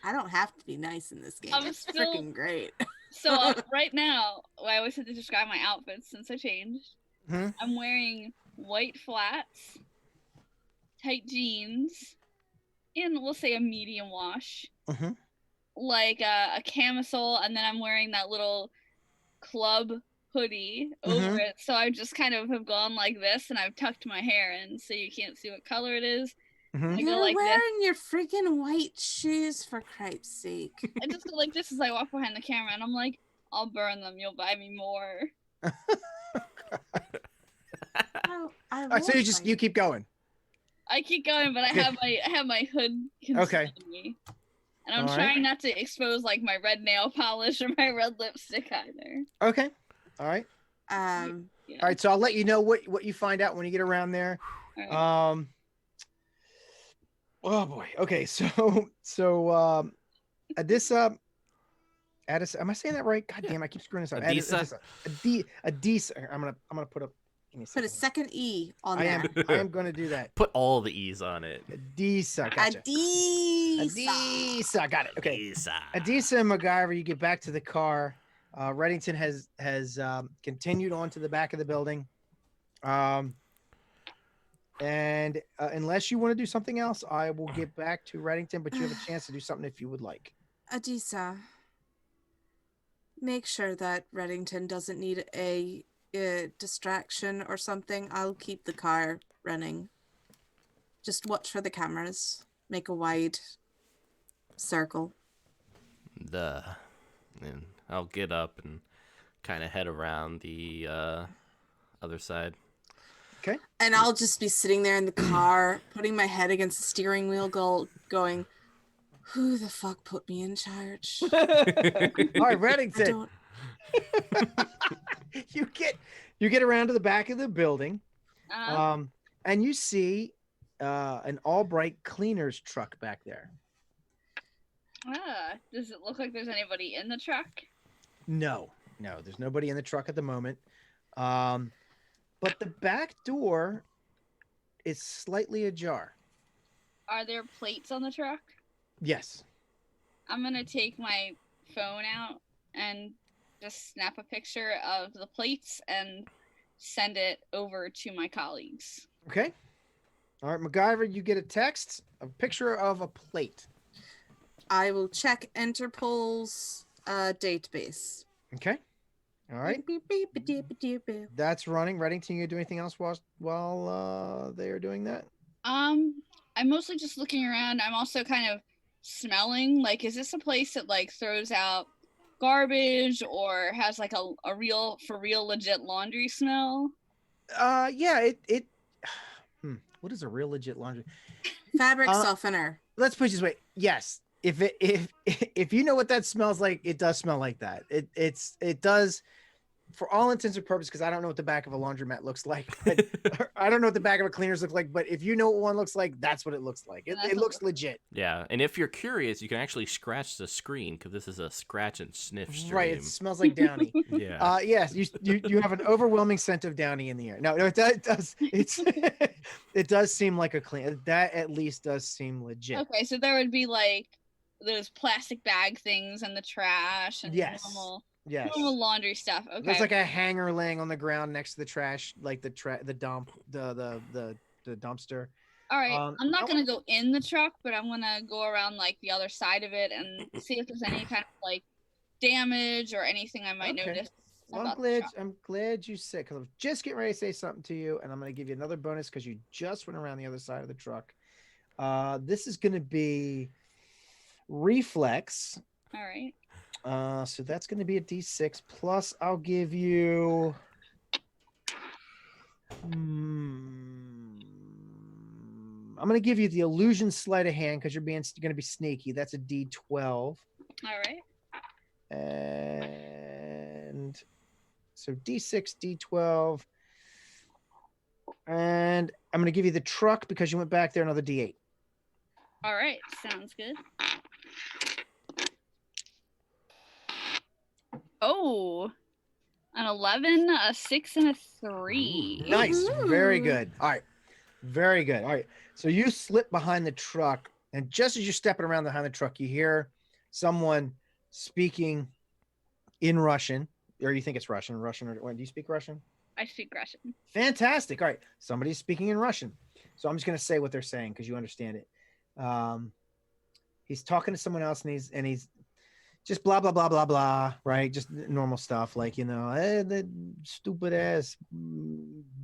I don't have to be nice in this game. I'm It's still- freaking great. So right now, I always have to describe my outfits since I changed. Mhm. I'm wearing white flats, tight jeans, and we'll say a medium wash, Mhm. like a camisole, and then I'm wearing that little club hoodie over it. So I just kind of have gone like this, and I've tucked my hair in so you can't see what color it is. Mhm. I go You're like this. wearing your freaking white shoes, for Christ's sake. I just go like this as I walk behind the camera, and I'm like, I'll burn them. You'll buy me more. All right, so you keep going. I keep going, but I have my hood concealing me, and I'm All right. trying not to expose like my red nail polish or my red lipstick either. Okay. All right. Yeah. All right. So I'll let you know what you find out when you get around there. All right. Oh boy. Okay. So Adissa. Am I saying that right? God damn, I keep screwing this up. Adissa. Adissa. I'm gonna put up. Give me Put a second. second E on I there. am going to do that. Put all the E's on it. Adissa. Gotcha. Adissa. Got it. Okay. Adissa and MacGyver, you get back to the car. Reddington has continued on to the back of the building. And unless you want to do something else, I will get back to Reddington, but you have a chance to do something if you would like. Adisa, make sure that Reddington doesn't need a distraction or something. I'll keep the car running. Just watch for the cameras. Make a wide circle. And I'll get up and kind of head around the other side. Okay. And I'll just be sitting there in the car, putting my head against the steering wheel, going, who the fuck put me in charge? All right, I Reddington. don't... you get around to the back of the building, Uh, and you see an Albright cleaner's truck back there. does it look like there's anybody in the truck? No, there's nobody in the truck at the moment. But the back door is slightly ajar. Are there plates on the truck? Yes. I'm gonna take my phone out and just snap a picture of the plates and send it over to my colleagues. Okay. All right, MacGyver, you get a text, a picture of a plate. I will check Interpol's database. Okay. All right. That's running. Reddington, you gonna do anything else while they are doing that? I'm mostly just looking around. I'm also kind of smelling. Like, is this a place that like throws out garbage or has like a real legit laundry smell? Yeah. It. What is a real legit laundry? Fabric softener. Let's put it this way. Yes. If you know what that smells like, it does smell like that. It does. for all intents and purposes, because I don't know what the back of a laundromat looks like, but I don't know what the back of a cleaners look like, but if you know what one looks like, that's what it looks like. It That's looks legit. Yeah, and if you're curious, you can actually scratch the screen because this is a scratch and sniff stream. Right. It smells like Downy. Yeah. Yes, you have an overwhelming scent of Downy in the air. No, it does. It's it does seem like a clean. That at least does seem legit. Okay, so there would be like those plastic bag things and the trash and Yes. Yes. normal laundry stuff. Okay. There's like a hanger laying on the ground next to the trash, like the dump, the dumpster. All right. I'm not I gonna go in the truck, but I'm gonna go around like the other side of it and see if there's any kind of like damage or anything I might Okay. notice. Well, about the truck. I'm glad you said, because I was just getting ready to say something to you, and I'm going to give you another bonus because you just went around the other side of the truck. This is going to be reflex. All right. So that's going to be a D6 plus. I'll give you. I'm going to give you the illusion sleight of hand because you're going to be sneaky. That's a D12. All right. And so D6, D12. And I'm going to give you the truck because you went back there, another D8. All right. Sounds good. Oh, an 11, a 6, and a 3. Nice. Very Ooh. good. All right. Very good. All right. So you slip behind the truck, and just as you're stepping around behind the truck, you hear someone speaking in Russian, or you think it's Russian, or do you speak Russian? I speak Russian. Fantastic. All right. Somebody's speaking in Russian. So I'm just going to say what they're saying because you understand it. He's talking to someone else, and he's just blah, blah, blah, blah, blah, right? Just normal stuff like, that stupid ass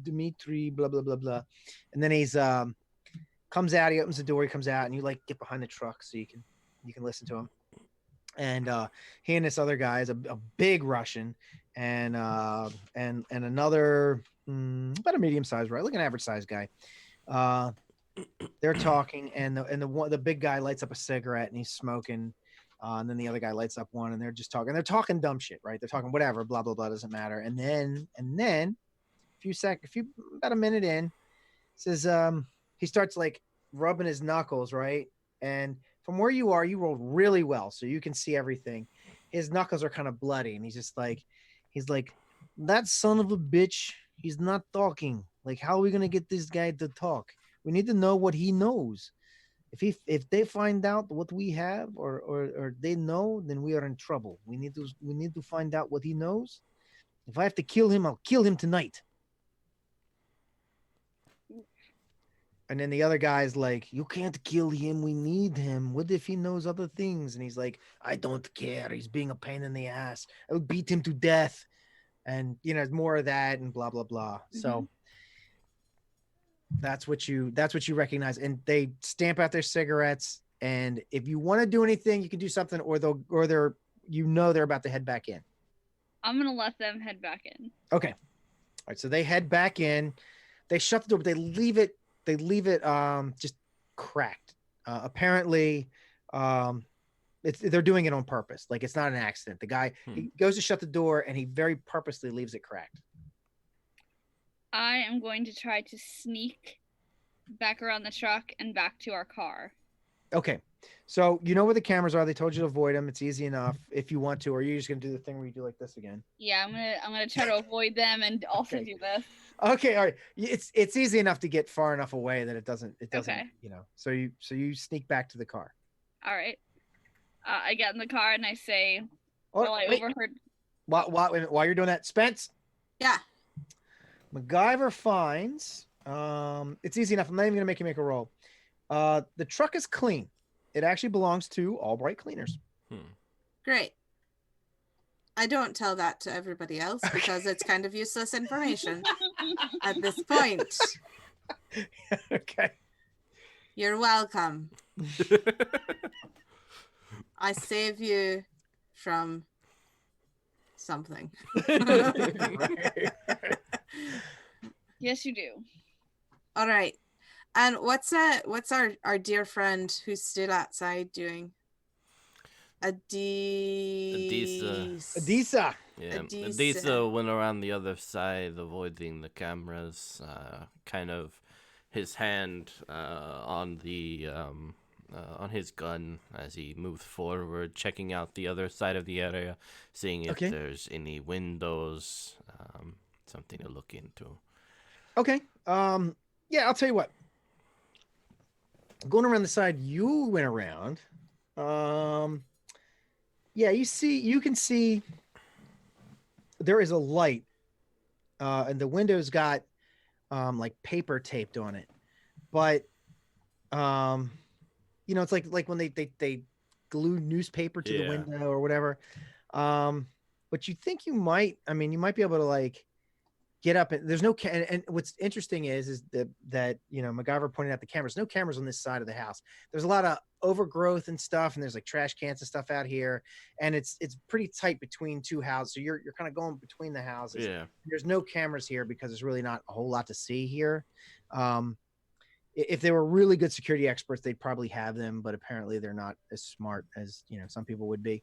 Dmitry, blah, blah, blah, blah. And then he's comes out, he opens the door, he comes out, and you like get behind the truck so you can listen to him. And he and this other guy is a big Russian and another about a medium size, right? Like an average size guy. They're talking, and the big guy lights up a cigarette and he's smoking. And then the other guy lights up one, and they're just talking. They're talking dumb shit, right? They're talking whatever, blah blah blah, doesn't matter. And then about a minute in, says he starts like rubbing his knuckles, right? And from where you are, you rolled really well, so you can see everything. His knuckles are kind of bloody, and he's like, that son of a bitch, he's not talking. Like, how are we gonna get this guy to talk? We need to know what he knows. If they find out what we have or they know, then we are in trouble. We need to find out what he knows. If I have to kill him, I'll kill him tonight. And then the other guy's like, you can't kill him. We need him. What if he knows other things? And he's like, I don't care. He's being a pain in the ass. I'll beat him to death. And, more of that and blah, blah, blah. Mm-hmm. So that's what you recognize. And they stamp out their cigarettes. And if you want to do anything, you can do something, or they're about to head back in. I'm going to let them head back in. Okay. All right. So they head back in. They shut the door, but they leave it just cracked. Apparently, they're doing it on purpose. Like, it's not an accident. The guy he goes to shut the door, and he very purposely leaves it cracked. I am going to try to sneak back around the truck and back to our car. Okay. So you know where the cameras are. They told you to avoid them. It's easy enough if you want to, or you're just gonna do the thing where you do like this again. Yeah, I'm gonna try to avoid them and also Okay. do this. Okay, all right. It's easy enough to get far enough away that it doesn't. Okay. So you sneak back to the car. All right. I get in the car and I say, Oh, well, I wait. overheard. While you're doing that, Spence, Yeah. MacGyver finds. It's easy enough. I'm not even gonna make you make a roll. The truck is clean. It actually belongs to Albright Cleaners. Great. I don't tell that to everybody else because it's kind of useless information at this point. Okay. You're welcome. I save you from something. Right. Yes, you do. All right. And what's our dear friend who's still outside doing? Adisa. Yeah, Adisa. Adisa went around the other side, avoiding the cameras. Kind of his hand on the on his gun as he moved forward, checking out the other side of the area, seeing if Okay. there's any windows, something to look into. Okay. Yeah, I'll tell you what. Going around the side you went around. Yeah, you can see there is a light, and the window's got like paper taped on it. But it's like when they glue newspaper to the Yeah. window or whatever. But you think you might, you might be able to like get up and there's no and what's interesting is that MacGyver pointed out the cameras. No cameras on this side of the house. There's a lot of overgrowth and stuff, and there's like trash cans and stuff out here, and it's pretty tight between two houses. So you're kind of going between the houses. Yeah. There's no cameras here because there's really not a whole lot to see here. If they were really good security experts, they'd probably have them, but apparently they're not as smart as some people would be.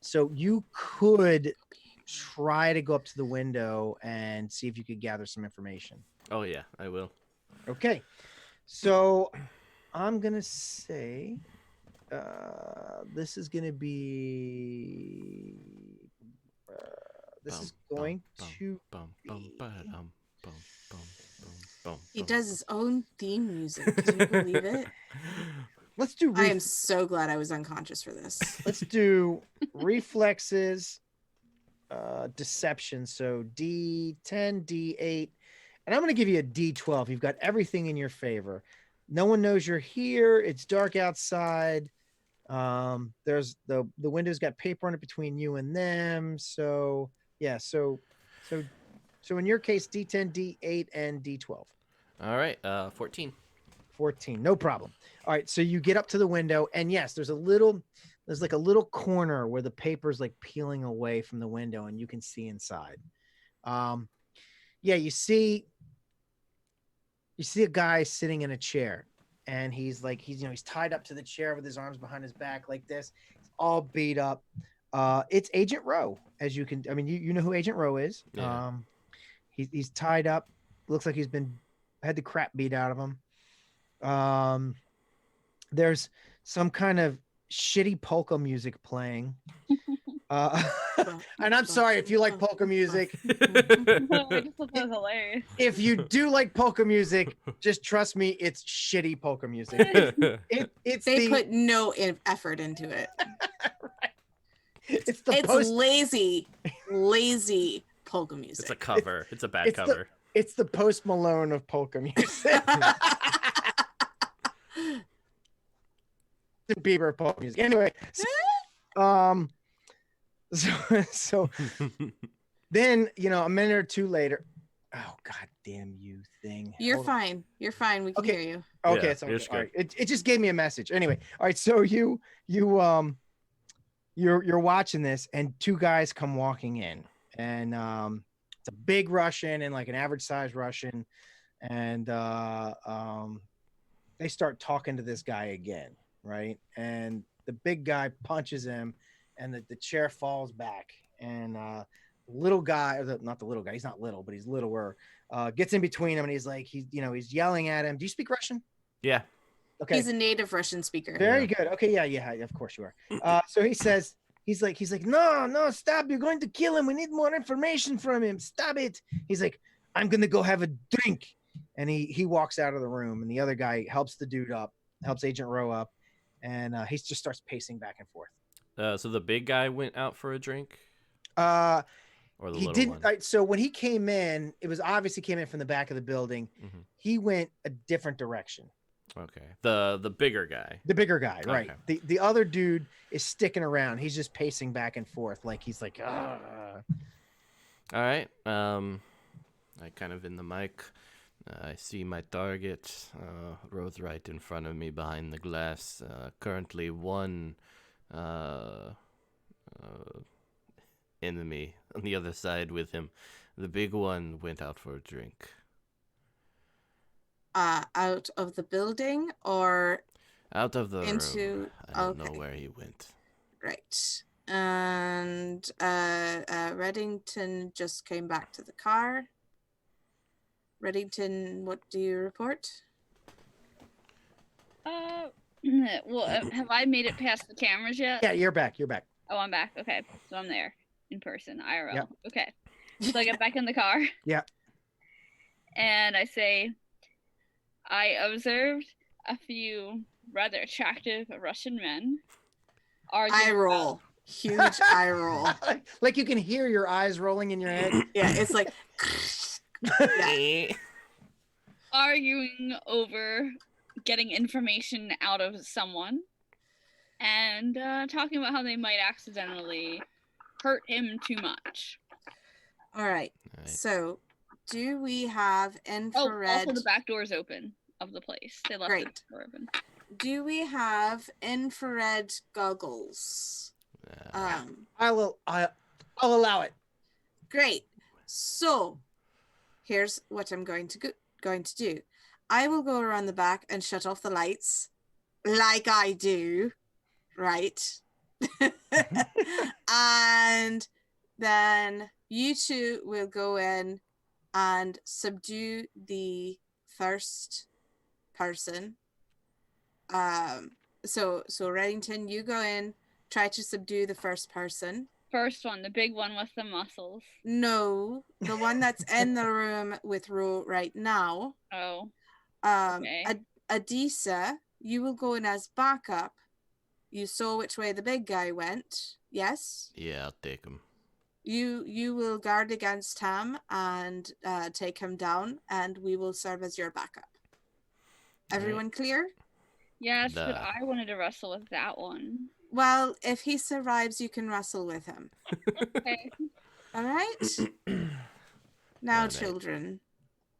So you could try to go up to the window and see if you could gather some information. Oh yeah, I will. Okay, so I'm gonna say this is gonna be this is going to He does his own theme music. Can you believe it? let's do I am so glad I was unconscious for this. let's do reflexes, deception. So D10, D8, and I'm going to give you a D12. You've got everything in your favor. No one knows you're here. It's dark outside. There's the window's got paper on it between you and them. So yeah. So in your case, D10, D8, and D12. All right, 14. 14, no problem. All right, so you get up to the window, and yes, there's like a little corner where the paper's like peeling away from the window, and you can see inside. Yeah, you see a guy sitting in a chair, and he's tied up to the chair with his arms behind his back like this. He's all beat up. It's Agent Rowe, as you can. You know who Agent Rowe is. Yeah. He's tied up. Looks like he's had the crap beat out of him. There's some kind of shitty polka music playing. And I'm sorry if you like polka music. I just thought that was hilarious. If you do like polka music, just trust me, it's shitty polka music. They put no effort into it. Right. It's lazy polka music. It's a cover. It's a bad cover. It's the Post Malone of polka music. Bieber polka music. Anyway, so then a minute or two later. Oh god damn you thing. You're fine. You're fine. We can hear you. Okay, Yeah, it's okay. it's All good. right. It just gave me a message. Anyway, all right. So you're watching this, and two guys come walking in, and it's a big Russian and like an average size Russian, and they start talking to this guy again, right? And the big guy punches him, and the chair falls back, and little guy, not the little guy, he's not little, but he's littler, gets in between him, and he's like, he's yelling at him. Do you speak Russian? Yeah. Okay. He's a native Russian speaker. Very good. Okay, yeah, of course you are. So he says, he's like, no, stop! You're going to kill him. We need more information from him. Stop it! He's like, I'm gonna go have a drink, and he walks out of the room, and the other guy helps the dude up, helps Agent Rowe up, and he just starts pacing back and forth. So the big guy went out for a drink, Or the he little didn't. one? Right, so when he came in, it was obvious he came in from the back of the building. Mm-hmm. He went a different direction. Okay. The bigger guy. The bigger guy, right? Okay. The other dude is sticking around. He's just pacing back and forth, like he's like, All right. I kind of in the mic. I see my target. Rose right in front of me behind the glass. Currently one enemy on the other side with him. The big one went out for a drink. Out of the building or Out of the into room. I don't know okay. where he went. Right. And Reddington just came back to the car. Reddington, what do you report? Well, have I made it past the cameras yet? Yeah, you're back. You're back. Oh, I'm back. Okay, so I'm there in person, IRL. Yep. Okay, so I get back in the car. Yeah. And I say, I observed a few rather attractive Russian men. Eye roll. Huge eye roll. Like you can hear your eyes rolling in your head. Yeah, it's like arguing over getting information out of someone and talking about how they might accidentally hurt him too much. all right. Alright. So do we have Oh, infrared? also the back door's open of the place. They left the Great. back door open. Do we have infrared goggles? I'll allow it. Great. So here's what I'm going to do. I will go around the back and shut off the lights like I do, right? And then you two will go in and subdue the first person. So Reddington, you go in, try to subdue the first person. First one, the big one with the muscles. No, the one that's in the room with Ro right now. Oh, Okay. Adisa, you will go in as backup. You saw which way the big guy went. Yes. Yeah, I'll take him. You will guard against him and take him down, and we will serve as your backup. Everyone clear? yes, but Duh. I wanted to wrestle with that one. Well, if he survives, you can wrestle with him. Okay. All right. Now, Alright. children,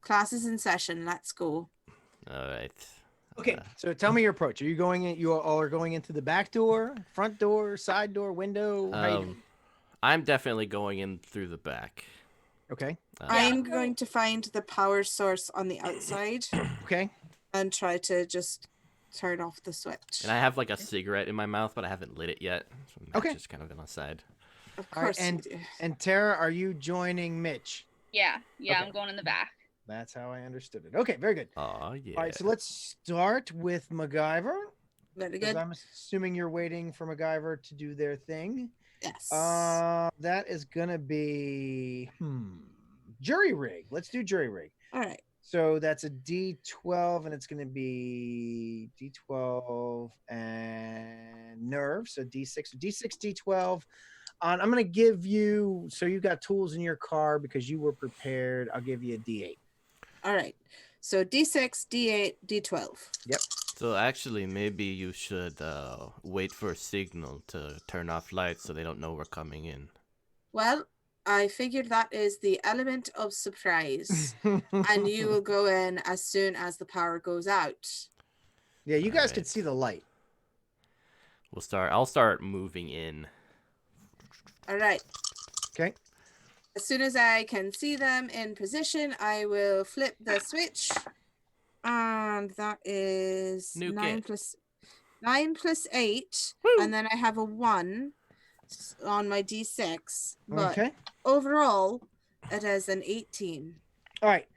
class is in session. Let's go. All right. Okay, so tell me your approach. Are you going in? You all are going into the back door, front door, side door, window? How you doing? I'm definitely going in through the back. Okay. I am going to find the power source on the outside Okay. and try to just turn off the switch. And I have like a cigarette in my mouth, but I haven't lit it yet. So the match Okay. is kind of on the side. Of All right, course. and- you do. And Tara, are you joining Mitch? Yeah, Okay. I'm going in the back. That's how I understood it. Okay, very good. Oh yeah. All right, so let's start with MacGyver. Very Because good. I'm assuming you're waiting for MacGyver to do their thing. Yes. That is gonna be jury rig. Let's do jury rig. All right. So that's a D12, and it's gonna be D12 and nerve. So D6, so D6, D12. I'm gonna give you. So you got tools in your car because you were prepared. I'll give you a D8. All right. So D6, D8, D12. So actually, maybe you should wait for a signal to turn off lights so they don't know we're coming in. Well, I figured that is the element of surprise. And you will go in as soon as the power goes out. Yeah, you guys Alright. can see the light. I'll start moving in. All right. Okay. As soon as I can see them in position, I will flip the switch. And that is Nuke 9 it. plus 9 plus 8. And then I have a 1 on my D6. But Okay. overall, it is an 18. All right.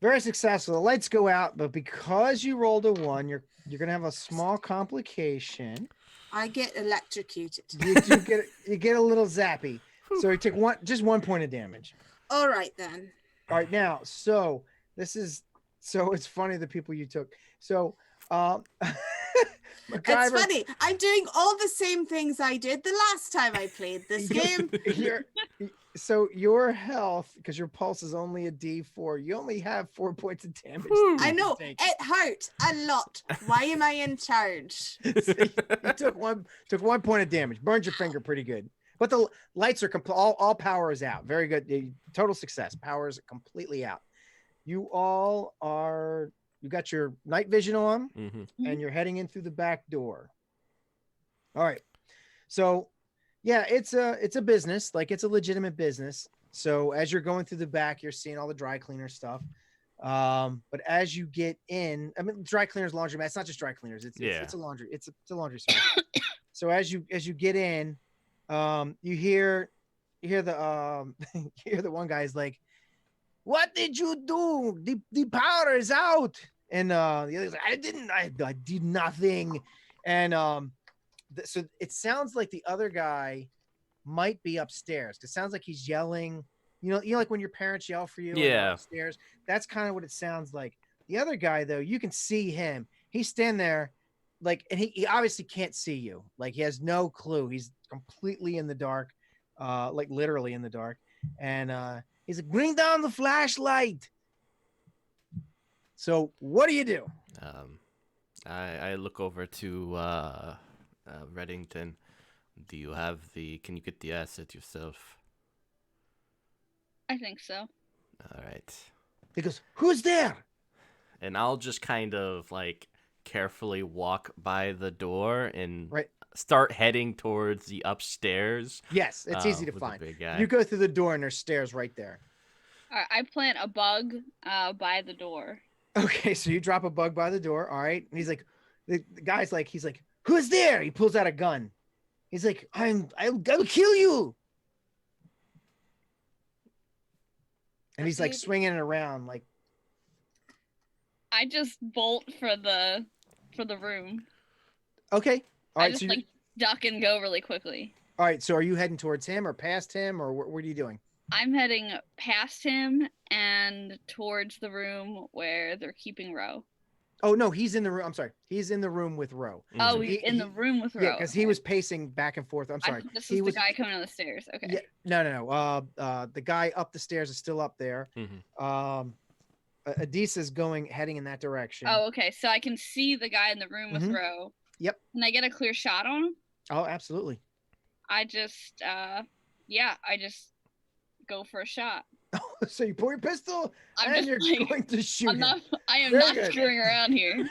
Very successful. The lights go out, but because you rolled a 1, you're gonna have a small complication. I get electrocuted. You get a little zappy. So you took just 1 point of damage. All right, then. All right, now, so it's funny the people you took. So It's funny. I'm doing all the same things I did the last time I played this game. So your health, because your pulse is only a D4, you only have 4 points of damage. I know. Take. It hurt a lot. Why am I in charge? So you took 1 point of damage. Burned your finger pretty good. But the lights are all power is out. Very good. Total success. Power is completely out. You got your night vision on, and you're heading in through the back door. All right. So yeah, it's a business, like it's a legitimate business. So as you're going through the back, you're seeing all the dry cleaner stuff. But as you get in, I mean, dry cleaners, laundromat. It's not just dry cleaners. It's a laundry. It's a laundry store. So as you get in, you hear the you hear the one guy's like, "What did you do? The power is out." And the other's like, I did nothing. And so it sounds like the other guy might be upstairs. It sounds like he's yelling. You know, like when your parents yell for you and they're Yeah. upstairs. That's kind of what it sounds like. The other guy, though, you can see him. He's standing there, like, and he obviously can't see you. Like, he has no clue. He's completely in the dark, like literally in the dark. And he's like, "Bring down the flashlight." So what do you do? I look over to Reddington. Do you have can you get the asset yourself? I think so. All right. He goes, "Who's there?" And I'll just kind of like carefully walk by the door and Right. start heading towards the upstairs. Yes, it's easy to with the find. big guy. You go through the door and there's stairs right there. All right, I plant a bug by the door. Okay, so you drop a bug by the door. All right. And he's like, the guy's like, he's like, "Who's there?" He pulls out a gun. He's like, I'll kill you. And he's like Proceed. swinging it around like, I just bolt for the room. okay. All I right. just So like duck and go really quickly. all right. So are you heading towards him or past him or what are you doing? I'm heading past him and towards the room where they're keeping Ro. Oh, no, he's in the room. I'm sorry. He's in the room with Ro. Oh, Mhm. he's in the room with Ro. Yeah, because he was pacing back and forth. I'm sorry. This He was the guy coming down the stairs. Okay. Yeah, no. The guy up the stairs is still up there. Mhm. Adisa's heading in that direction. Oh, okay. So I can see the guy in the room with Mhm. Ro. Yep. Can I get a clear shot on him? Oh, absolutely. I just go for a shot. So you pull your pistol I'm and just you're like, going to shoot him. I am Very not good. screwing around here.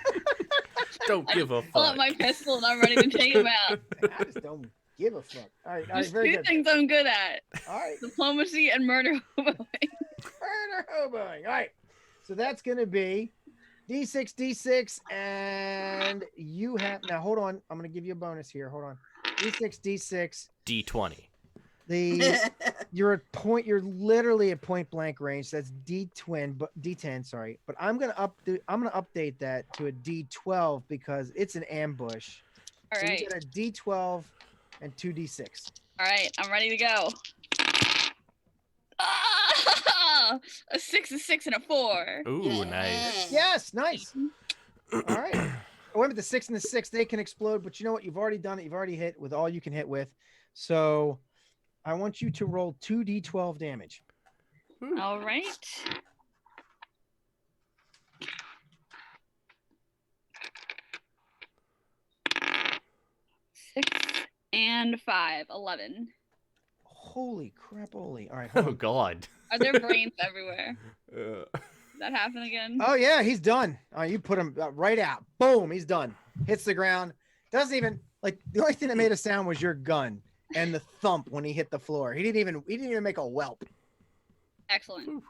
Don't I give a Pull out fuck. my pistol and I'm ready to take him out. I just don't give a fuck. All right, There's very two good. things I'm good at: All right, diplomacy and murder hoboing. murder hoboing. All right, so that's going to be D6, and you have now. Hold on, I'm going to give you a bonus here. Hold on, D6. D20. You're literally at point blank range. That's D10, sorry. But I'm gonna update that to a D12 because it's an ambush. All So right. you get a D12 and 2D6. All right, I'm ready to go. Ah! A 6, a 6, and a 4. Ooh, nice. Yes, nice. All right. Wait a minute, the 6 and the 6, they can explode, but you know what? You've already done it. You've already hit with all you can hit with. So I want you to roll 2D12 damage. All right. Six and 5, 11. Holy crap, holy. All right, hold Oh on. God. Are there brains everywhere? Uh, Did that happen again? Oh yeah, he's done. You put him right out. Boom, he's done. Hits the ground. Doesn't even like the only thing that made a sound was your gun and the thump when he hit the floor. He didn't even make a whelp. Excellent.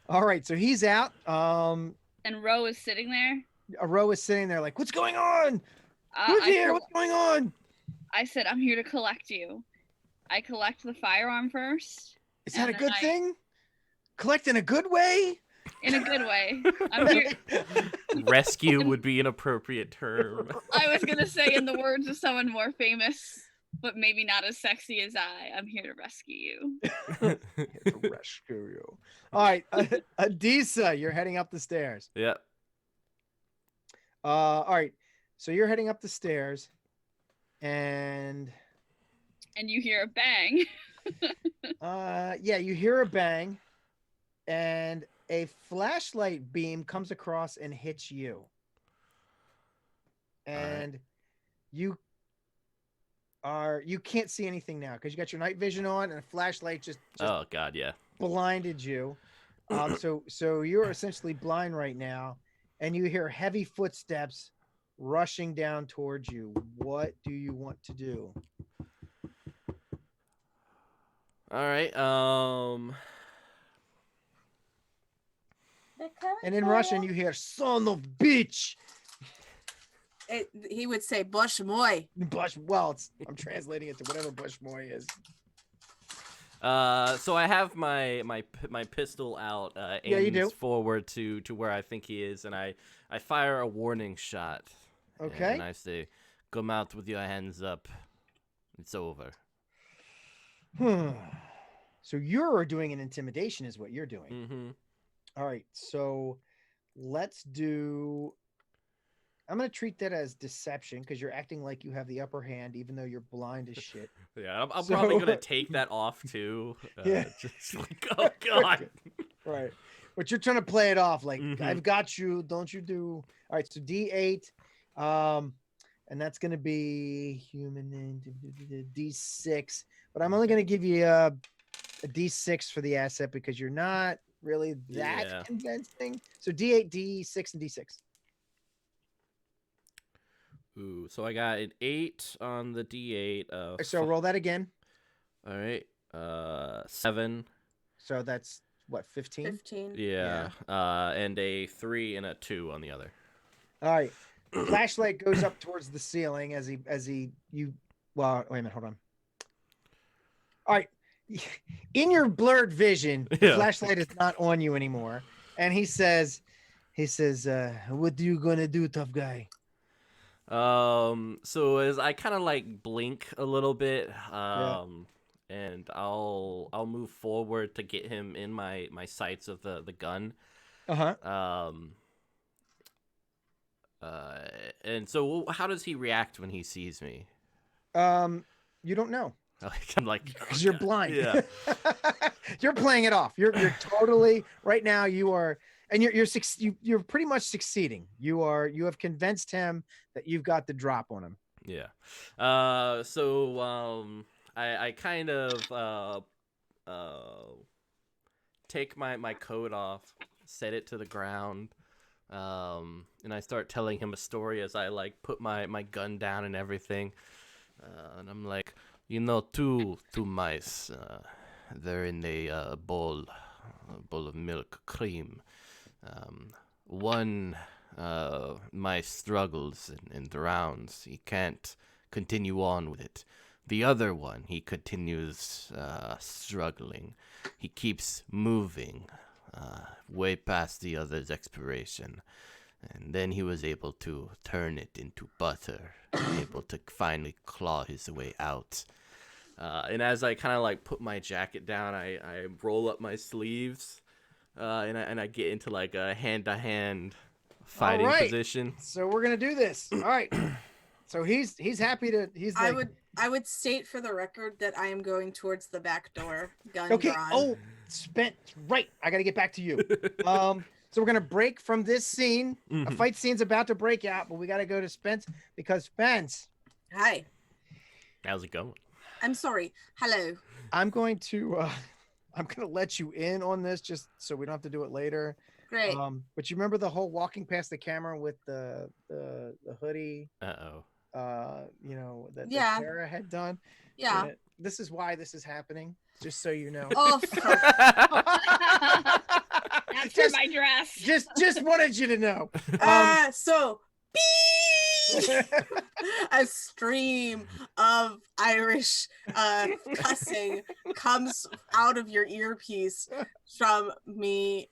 All right, so he's out. And Ro is sitting there. Ro is sitting there like, "What's going on? Who's here? What's going on?" I said, I'm here to collect you. I collect the firearm first. Is that a And good I- thing? Collect in a good way? In a good way. I'm here. rescue would be an appropriate term. I was gonna say, in the words of someone more famous, but maybe not as sexy as I'm here to rescue you. To rescue you. All right, Adisa, you're heading up the stairs. Yeah. All right, so you're heading up the stairs, and And you hear a bang. yeah, you hear a bang, and a flashlight beam comes across and hits you, and you can't see anything now because you got your night vision on, and a flashlight just Oh God, yeah. blinded you. So you're essentially blind right now, and you hear heavy footsteps rushing down towards you. What do you want to do? All right. And in Russian, you hear "son of bitch." He would say Bush Moy. Bush. Well, I'm translating it to whatever Bushmoy is. So I have my pistol out, Yeah, you aimed do. forward to where I think he is, and I fire a warning shot. Okay. And I say, "Come out with your hands up. It's over." So you're doing an intimidation, is what you're doing. Mm-hmm. All right. So let's do. I'm gonna treat that as deception because you're acting like you have the upper hand, even though you're blind as shit. Yeah, I'm So- probably gonna take that off too. Yeah. Just like, oh god. Right. But you're trying to play it off like Mhm. I've got you. Don't you do? All right. So D8, and that's gonna be human D6. But I'm only gonna give you a D6 for the asset because you're not really that Yeah. convincing. So D8, D6, and D6. Ooh, so I got an 8 on the D8. So roll that again. All right. 7. So that's what 15. 15. Yeah. And a 3 and a 2 on the other. All right. Flashlight goes up towards the ceiling as you. Well, wait a minute. Hold on. All right. In your blurred vision, the Yeah. flashlight is not on you anymore, and he says, "What are you gonna do, tough guy?" So as I kind of like blink a little bit, and I'll move forward to get him in my sights of the gun. Uh-huh. And so how does he react when he sees me? You don't know I'm like, because you're blind. Yeah. You're playing it off. You're totally right now. You are, and you're pretty much succeeding. You have convinced him that you've got the drop on him. Yeah. I kind of take my coat off, set it to the ground, and I start telling him a story as I like put my gun down and everything. And I'm like, two mice, they're in a bowl of milk cream. One mice struggles and drowns. He can't continue on with it. The other one, he continues struggling. He keeps moving way past the other's expiration. And then he was able to turn it into butter, able to finally claw his way out. And as I kind of like put my jacket down, I roll up my sleeves, and I get into like a hand-to-hand fighting right. position. So we're gonna do this. All right. So he's happy to. He's like, I would state for the record that I am going towards the back door, gun okay. drawn. Oh, right. I got to get back to you. So we're gonna break from this scene. A fight scene's about to break out, but we got to go to Spence because Spence. Hi. How's it going? I'm sorry. Hello. I'm going to let you in on this just so we don't have to do it later. Great. But you remember the whole walking past the camera with the hoodie, Uh-oh. That Yeah. Tara had done. Yeah. And this is why this is happening. Just so you know. Oh, That's for my dress. just wanted you to know. so a stream of Irish cussing comes out of your earpiece from me,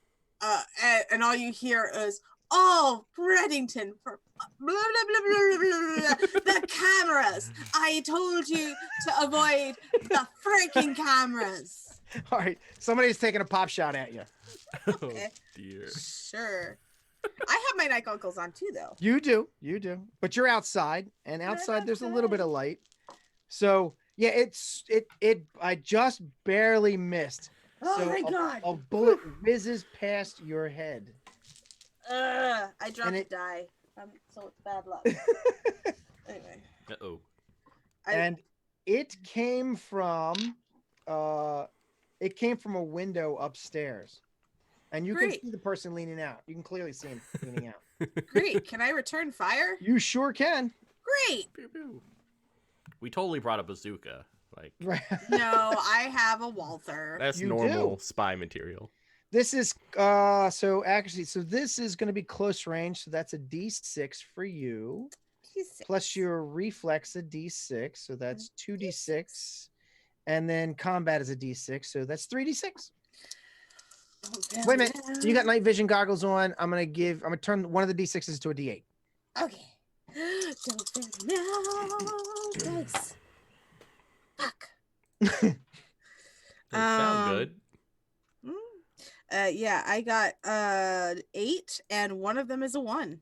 and all you hear is, "Oh, Reddington, for blah, blah, blah, blah, blah, blah, the cameras. I told you to avoid the freaking cameras." All right, somebody's taking a pop shot at you. Oh dear. Sure. I have my night goggles on too, though. You do, but you're outside, and outside there's a little bit of light. So yeah, I just barely missed. Oh So my god. A bullet whizzes past your head. I dropped And a it- die. So it's bad luck. Anyway. Uh-oh. And it came from a window upstairs. And you can Great. see the person leaning out. You can clearly see him leaning out. Great. Can I return fire? You sure can. Great. Pew, pew. We totally brought a bazooka. Like, Right. No, I have a Walther. that's You normal do. spy material. This is so this is going to be close range. So that's a D6 for you. D6. plus your reflex a d6, so that's 2d6, and then combat is a d6, so that's 3d6. Wait a minute, you got night vision goggles on. I'm gonna turn one of the d6s to a d8. Okay. Don't fail now, dice. Fuck. Doesn't sound Um, good. Yeah, I got 8, and one of them is a 1.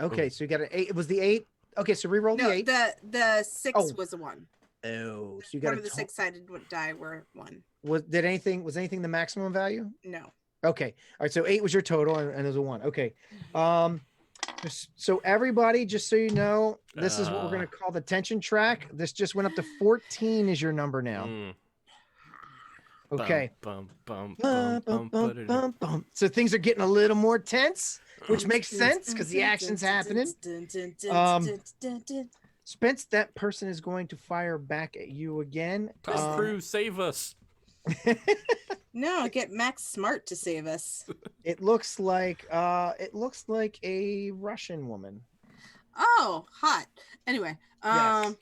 Okay, so you got an 8. It was the 8. Okay, so re-roll No, the 8. the 6 Oh. was a 1. Oh, so you got One a of the 6-sided die were 1. Was anything the maximum value? No. Okay. All right. So 8 was your total, and there's a 1. Okay. So everybody, just so you know, this is what we're gonna call the tension track. This just went up to 14 is your number now. Mm. Okay. Bum, bum, Bum, bum, bum, bum, bum, bum, bum. So things are getting a little more tense, which makes sense because the action's happening. Spence, that person is going to fire back at you again. Tom Cruise, save us. No, get Max Smart to save us. It looks like a Russian woman. Oh, hot. Anyway,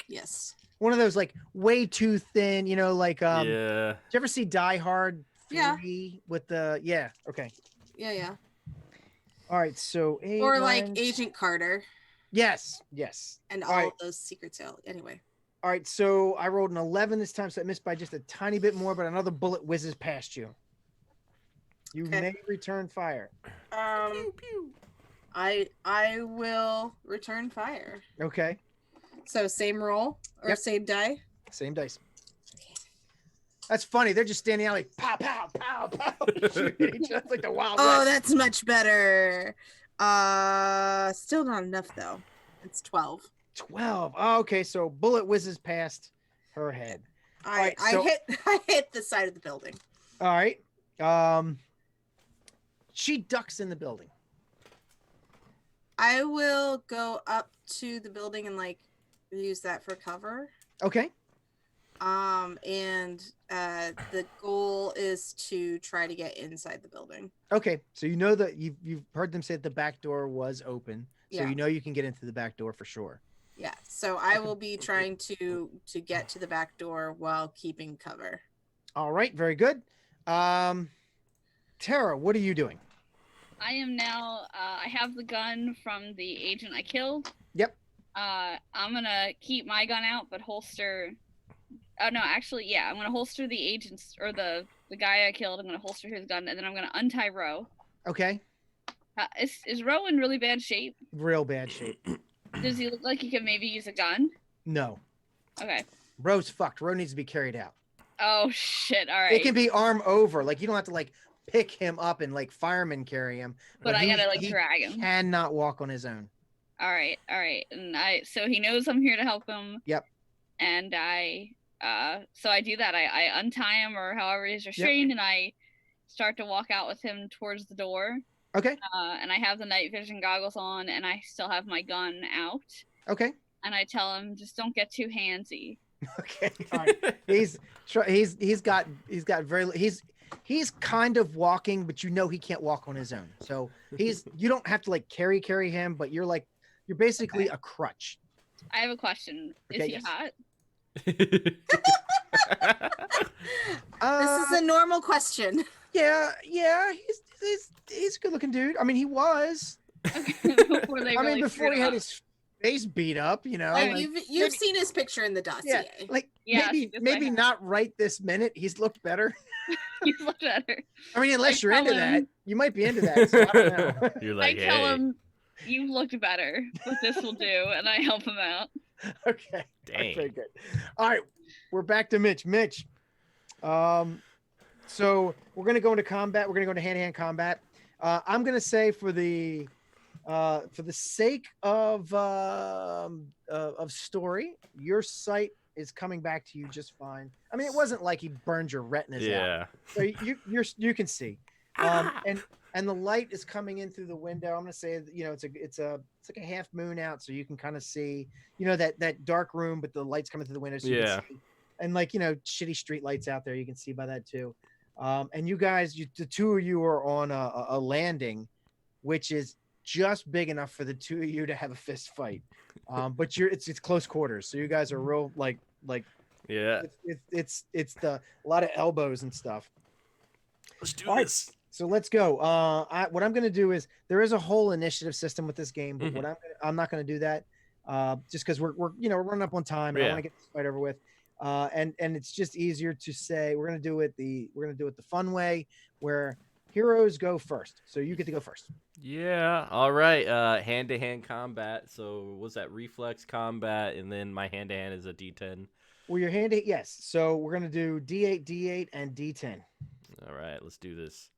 yes. One of those like way too thin, like Yeah. Did you ever see Die Hard 3 Yeah. with okay. Yeah. All right, so 8, Or 9, like Agent Carter yes. and All all right. of those secret sale. Anyway. All right, so I rolled an 11 this time, so I missed by just a tiny bit more, but another bullet whizzes past you. You Okay. may return fire. Pew, pew. I will return fire. Okay, So same roll or Yep. same die. same dice. That's funny. They're just standing out like pow, pow, pow, pow. shooting each other. It's like the Wild Oh, West. that's much better. Still not enough though. It's 12. 12. Oh, okay, so bullet whizzes past her head. right, so- I hit the side of the building. All right. She ducks in the building. I will go up to the building and like use that for cover. Okay. And the goal is to try to get inside the building. Okay. So you know that you've heard them say that the back door was open. So Yeah. you know you can get into the back door for sure. Yeah. So I will be trying to get to the back door while keeping cover. All right, very good. Tara, what are you doing? I am now. I have the gun from the agent I killed. Yep. I'm gonna keep my gun out, but holster. Oh no, actually, yeah. I'm gonna holster the agent's or the guy I killed. I'm gonna holster his gun, and then I'm gonna untie Ro. Okay. Is Ro in really bad shape? Real bad shape. Does he look like he could maybe use a gun? No. Okay. Ro's fucked. Ro needs to be carried out. Oh shit! All right. It can be arm over. Like you don't have to like pick him up and like firemen carry him. but I gotta like he drag him. cannot walk on his own. All right. And so he knows I'm here to help him. Yep. And so I do that. I untie him or however he's restrained, and I start to walk out with him towards the door. Okay. And I have the night vision goggles on, and I still have my gun out. Okay. And I tell him, just don't get too handsy. Okay. All right. He's kind of walking, but you know he can't walk on his own. So you don't have to like carry him, but you're basically a crutch. I have a question. Is Okay, he yes. hot? This is a normal question. Yeah, he's a good looking dude. I mean, he was. Okay, before they I mean, really before screwed he him had up. his face beat up, you know. Like, like, you've maybe- seen his picture in the dossier. like Yeah, maybe yes, I have. not right this minute. He's looked better. He looked at her. I mean, unless I you're into tell that, him- you might be into that. So I don't know. You're like, I tell hey, him, you looked better, but this will do, and I help him out. Okay. dang. Very good. All right, we're back to Mitch. Mitch, so we're gonna go into combat. We're gonna go into hand-to-hand combat. I'm gonna say for the sake of story, your sight is coming back to you just fine. I mean, it wasn't like he burned your retinas out, Yeah. so you can see. And the light is coming in through the window. I'm gonna say that, it's like a half moon out, so you can kind of see, that dark room, but the light's coming through the window. So you Yeah. can see. And like, shitty street lights out there, you can see by that too. And you guys, the two of you are on a landing, which is just big enough for the two of you to have a fist fight. But it's close quarters, so you guys are real like Yeah. it's a lot of elbows and stuff. Let's do All right. this. So let's go. What I'm going to do is there is a whole initiative system with this game, but Mhm. I'm not going to do that. Just because we're we're running up on time and I Yeah. want to get this fight over with. And it's just easier to say we're going to do it the fun way where heroes go first. So you get to go first. Yeah. All right. Hand-to-hand combat. So what's that? Reflex combat, and then my hand-to-hand is a D10. Well, your hand, yes. So we're going to do D8, D8, and D10. All right. Let's do this.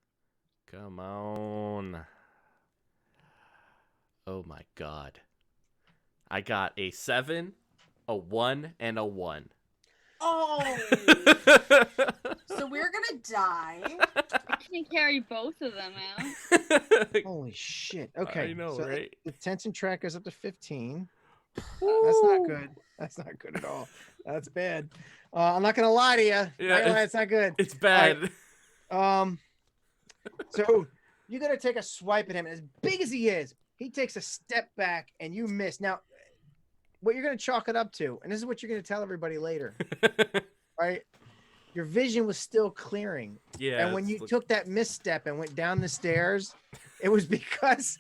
Come on. Oh my God. I got a 7, a 1, and a 1. Oh, so we're gonna die. I can't carry both of them out. Holy shit. Okay. I know, so right? The tension track goes up to 15. That's not good. That's not good at all. That's bad. I'm not gonna lie to you. Yeah, That's not good. It's bad. So you gotta take a swipe at him. As big as he is, he takes a step back and you miss. Now, what you're gonna chalk it up to, and this is what you're gonna tell everybody later, right? Your vision was still clearing. Yeah. And when you took that misstep and went down the stairs, it was because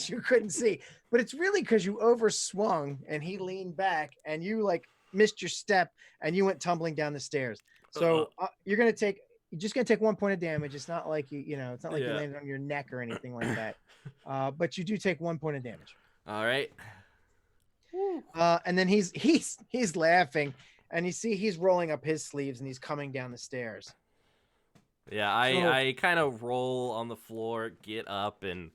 you couldn't see. But it's really because you overswung and he leaned back and you like missed your step and you went tumbling down the stairs. So you're just gonna take 1 point of damage. It's not like it's not like you Yeah. landed on your neck or anything like that. But you do take 1 point of damage. All right. And then he's laughing, and you see he's rolling up his sleeves and he's coming down the stairs. Yeah, I kind of roll on the floor, get up, and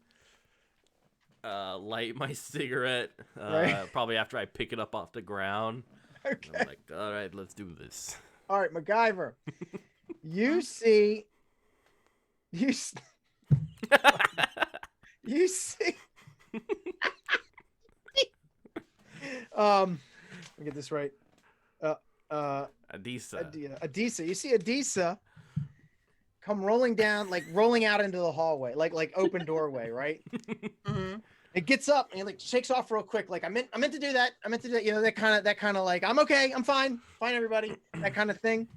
light my cigarette. Right. Probably after I pick it up off the ground. Okay. I'm like, all right, let's do this. All right, MacGyver. You see you see let me get this right. Adisa. Adisa. You see Adisa come rolling down, like rolling out into the hallway, like open doorway, right? Mhm. It gets up and he like shakes off real quick, like I meant to do that. I meant to do that. That kind of like I'm okay, I'm fine, everybody, that kind of thing.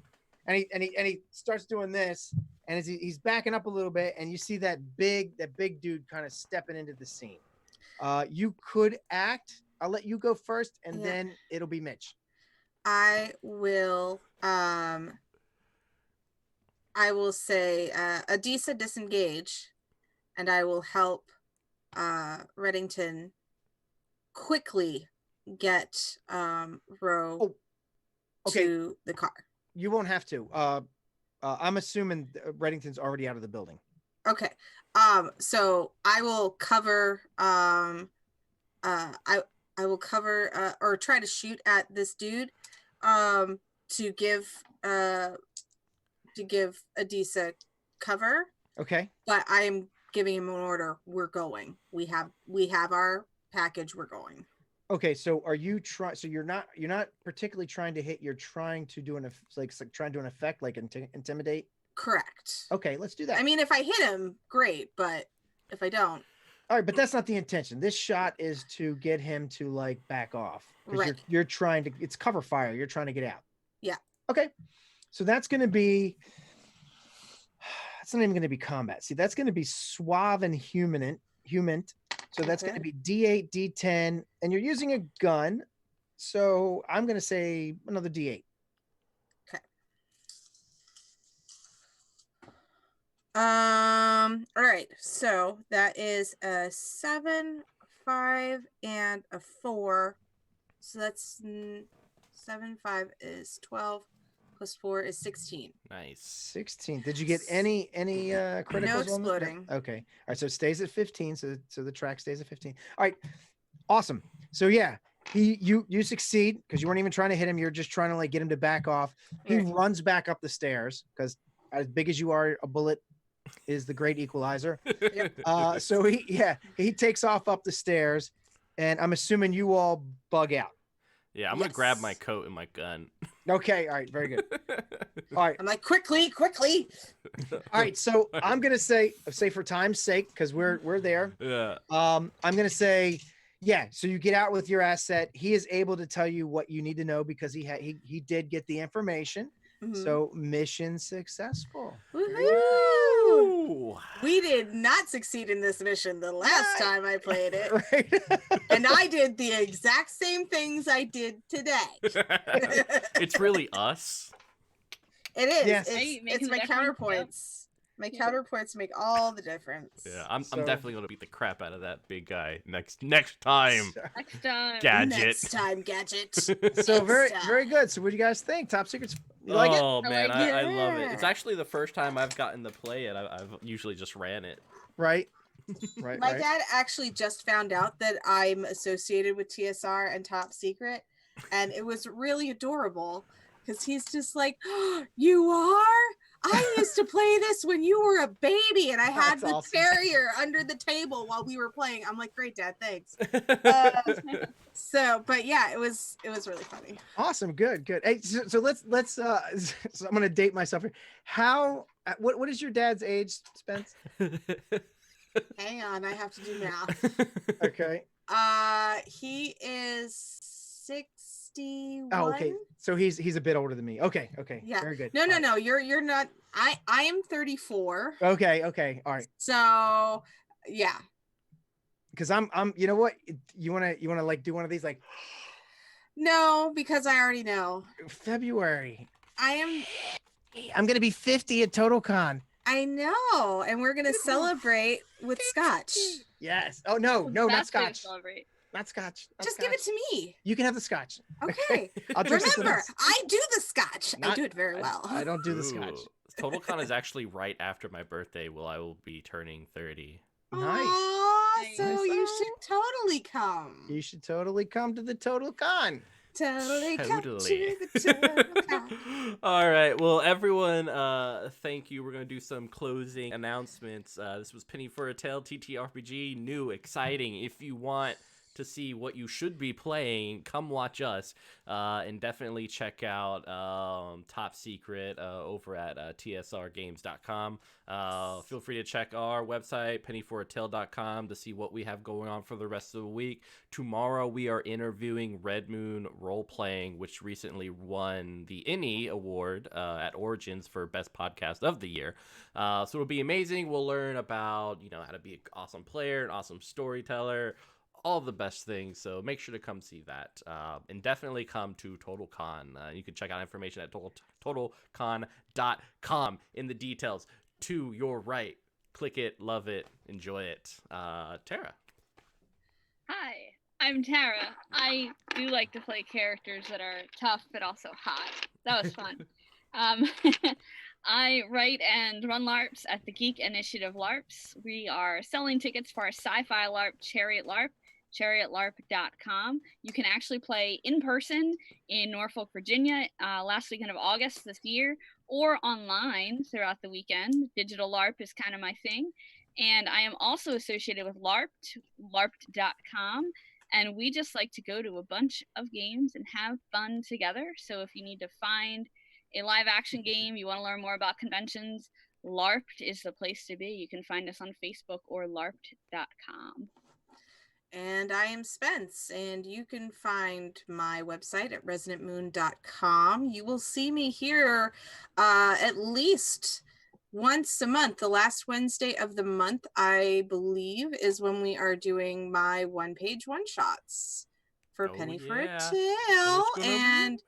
And he starts doing this, and as he's backing up a little bit, and you see that big dude kind of stepping into the scene. You could act. I'll let you go first, and Yeah. then it'll be Mitch. I will say Adisa disengage, and I will help Reddington quickly get Ro Okay. to the car. You won't have to. I'm assuming Reddington's already out of the building. Okay. So I will cover I will cover or try to shoot at this dude to give Adisa cover, Okay. but I'm giving him an order. We're going. We have our package. We're going. Okay. So are you trying? So you're not particularly trying to hit. You're trying to do trying to do an effect like intimidate. Correct. Okay. Let's do that. I mean, if I hit him, great, but if I don't, all right, but that's not the intention. This shot is to get him to like back off. Right. You're trying to. It's cover fire. You're trying to get out. Yeah. Okay. So that's going to be. That's not even going to be combat. See, that's going to be suave and human. So that's Okay. going to be D8, D10, and you're using a gun. So I'm going to say another D8. all right. So that is a 7, 5, and a 4. So that's 7, 5 is 12 plus 4 is 16. Nice. 16. Did you get any criticals on that? exploding. Okay. All right. So it stays at 15. So the track stays at 15. All right. Awesome. So yeah, you succeed because you weren't even trying to hit him. You're just trying to like get him to back off. He Right. runs back up the stairs because as big as you are, a bullet is the great equalizer. So he takes off up the stairs, and I'm assuming you all bug out. Yeah, I'm gonna grab my Yes. coat and my gun. Okay, all right, very good. All right, I'm like, quickly. all right. So I'm gonna say for time's sake, because we're there. Yeah. I'm gonna say, yeah. So you get out with your asset. He is able to tell you what you need to know because he did get the information. Mhm. So mission successful. Woohoo! Ooh. We did not succeed in this mission the last Right. time I played it. Right. And I did the exact same things I did today. It's really us. It is. Yes. Right, It's making the my difference, yep. counterpoints. My Yeah. counterpoints make all the difference. Yeah, I'm So- definitely gonna beat the crap out of that big guy next time. Next time. Gadget. Next time, Gadget. So Next very time. very good. So what do you guys think? Top Secrets. You like it? Oh I man, like I love it. It's it. actually the first time I've gotten to play it. I've usually just ran it. Right. Right. My right. dad actually just found out that I'm associated with TSR and Top Secret, and it was really adorable because he's just like, oh, "You are? I used to play this when you were a baby, and I had That's the awesome. terrier under the table while we were playing." I'm like, "Great, Dad, thanks." So, but yeah, it was really funny. Awesome. Good. Hey, so let's so I'm gonna date myself here. How? What is your dad's age, Spence? Hang on, I have to do math. Okay. He is 61. Oh, okay. So he's a bit older than me. Okay. Yeah. Very good. No, All right. you're not. I am 34. Okay. All right. So, yeah. Because I'm you know what? You wanna like do one of these like No, because I already know. February. I'm gonna be 50 at TotalCon. I know, and we're gonna celebrate with scotch. Yes. Oh no, not That's way to scotch. celebrate. Not scotch. Not Just give it scotch. to me. You can have the scotch. Okay. I'll drink something Remember, else. I do the scotch. I Not- do it very well. I don't do the scotch. Ooh. TotalCon is actually right after my birthday. I will be turning 30. Nice. Aw, Nice. so Nice. you should totally come. You should totally come to the TotalCon. Totally come to Totally. the TotalCon. All right. Well, everyone, thank you. We're going to do some closing announcements. This was Penny for a Tale TTRPG. New, exciting. If you want to see what you should be playing, come watch us. And definitely check out Top Secret over at tsrgames.com. Feel free to check our website, pennyforatale.com, to see what we have going on for the rest of the week. Tomorrow we are interviewing Red Moon Role Playing, which recently won the INNY Award at Origins for Best Podcast of the Year. So it'll be amazing. We'll learn about how to be an awesome player, an awesome storyteller, all the best things. So make sure to come see that, and definitely come to TotalCon. You can check out information at totalcon.com in the details. To your right, click it, love it, enjoy it. Tara. Hi, I'm Tara. I do like to play characters that are tough but also hot. That was fun. I write and run LARPs at the Geek Initiative LARPs. We are selling tickets for our sci-fi LARP, Chariot LARP, chariotlarp.com. You can actually play in person in Norfolk, Virginia, last weekend of August this year, or online throughout the weekend. Digital LARP is kind of my thing. And I am also associated with LARPed, larped.com. And we just like to go to a bunch of games and have fun together. So if you need to find a live action game, you want to learn more about conventions, LARPed is the place to be. You can find us on Facebook or larped.com. And I am Spence, and you can find my website at resonantmoon.com. You will see me here at least once a month. The last Wednesday of the month, I believe, is when we are doing my one-page one-shots for Oh, Penny for a yeah. Tale. It's gonna be And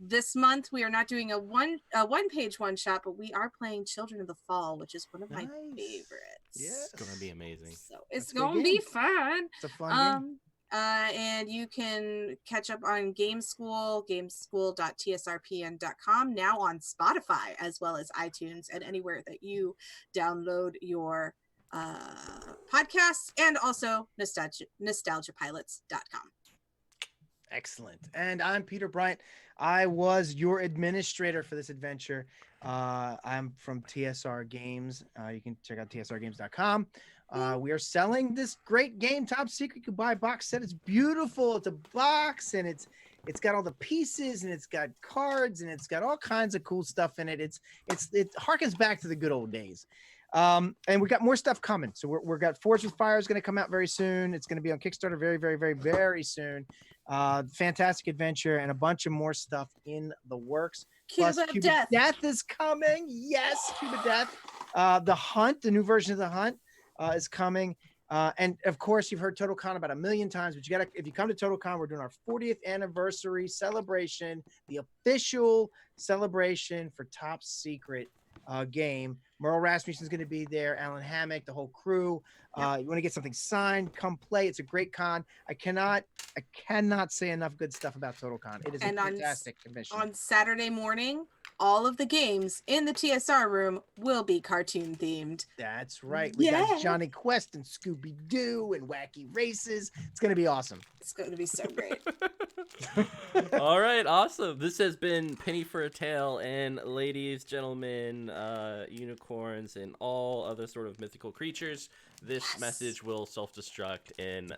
this month we are not doing a one-page one-shot, but we are playing Children of the Fall, which is one of my Nice. favorites. Yes. It's going to be amazing. So it's That's a good gonna be game. fun. It's a fun game. And you can catch up on Game School, gameschool.tsrpn.com, now on Spotify, as well as iTunes and anywhere that you download your podcasts, and also nostalgiapilots.com. Excellent. And I'm Peter Bryant. I was your administrator for this adventure. I'm from TSR Games. You can check out tsrgames.com. We are selling this great game, Top Secret Goodbye box set. It's beautiful. It's a box, and it's It's got all the pieces and it's got cards and it's got all kinds of cool stuff in it. It harkens back to the good old days. And we got more stuff coming. So we're got Forge with Fire is going to come out very soon. It's going to be on Kickstarter very, very, very, very soon. Fantastic adventure and a bunch of more stuff in the works. Cube Plus, of Death. is coming. Yes, Cube of Death. The Hunt, the new version of the Hunt, is coming. And of course, you've heard Total Con about a million times, but if you come to Total Con, we're doing our 40th anniversary celebration, the official celebration for Top Secret game. Merle Rasmussen is going to be there, Alan Hammock, the whole crew. You want to get something signed, come play. It's a great con. I cannot say enough good stuff about Total Con. It is a fantastic convention. On Saturday morning, all of the games in the TSR room will be cartoon themed. That's right. We got Johnny Quest and Scooby Doo and Wacky Races. It's going to be awesome. It's going to be so great. All right, awesome. This has been Penny for a Tale, and ladies, gentlemen, unicorns, and all other sort of mythical creatures. This message will self-destruct in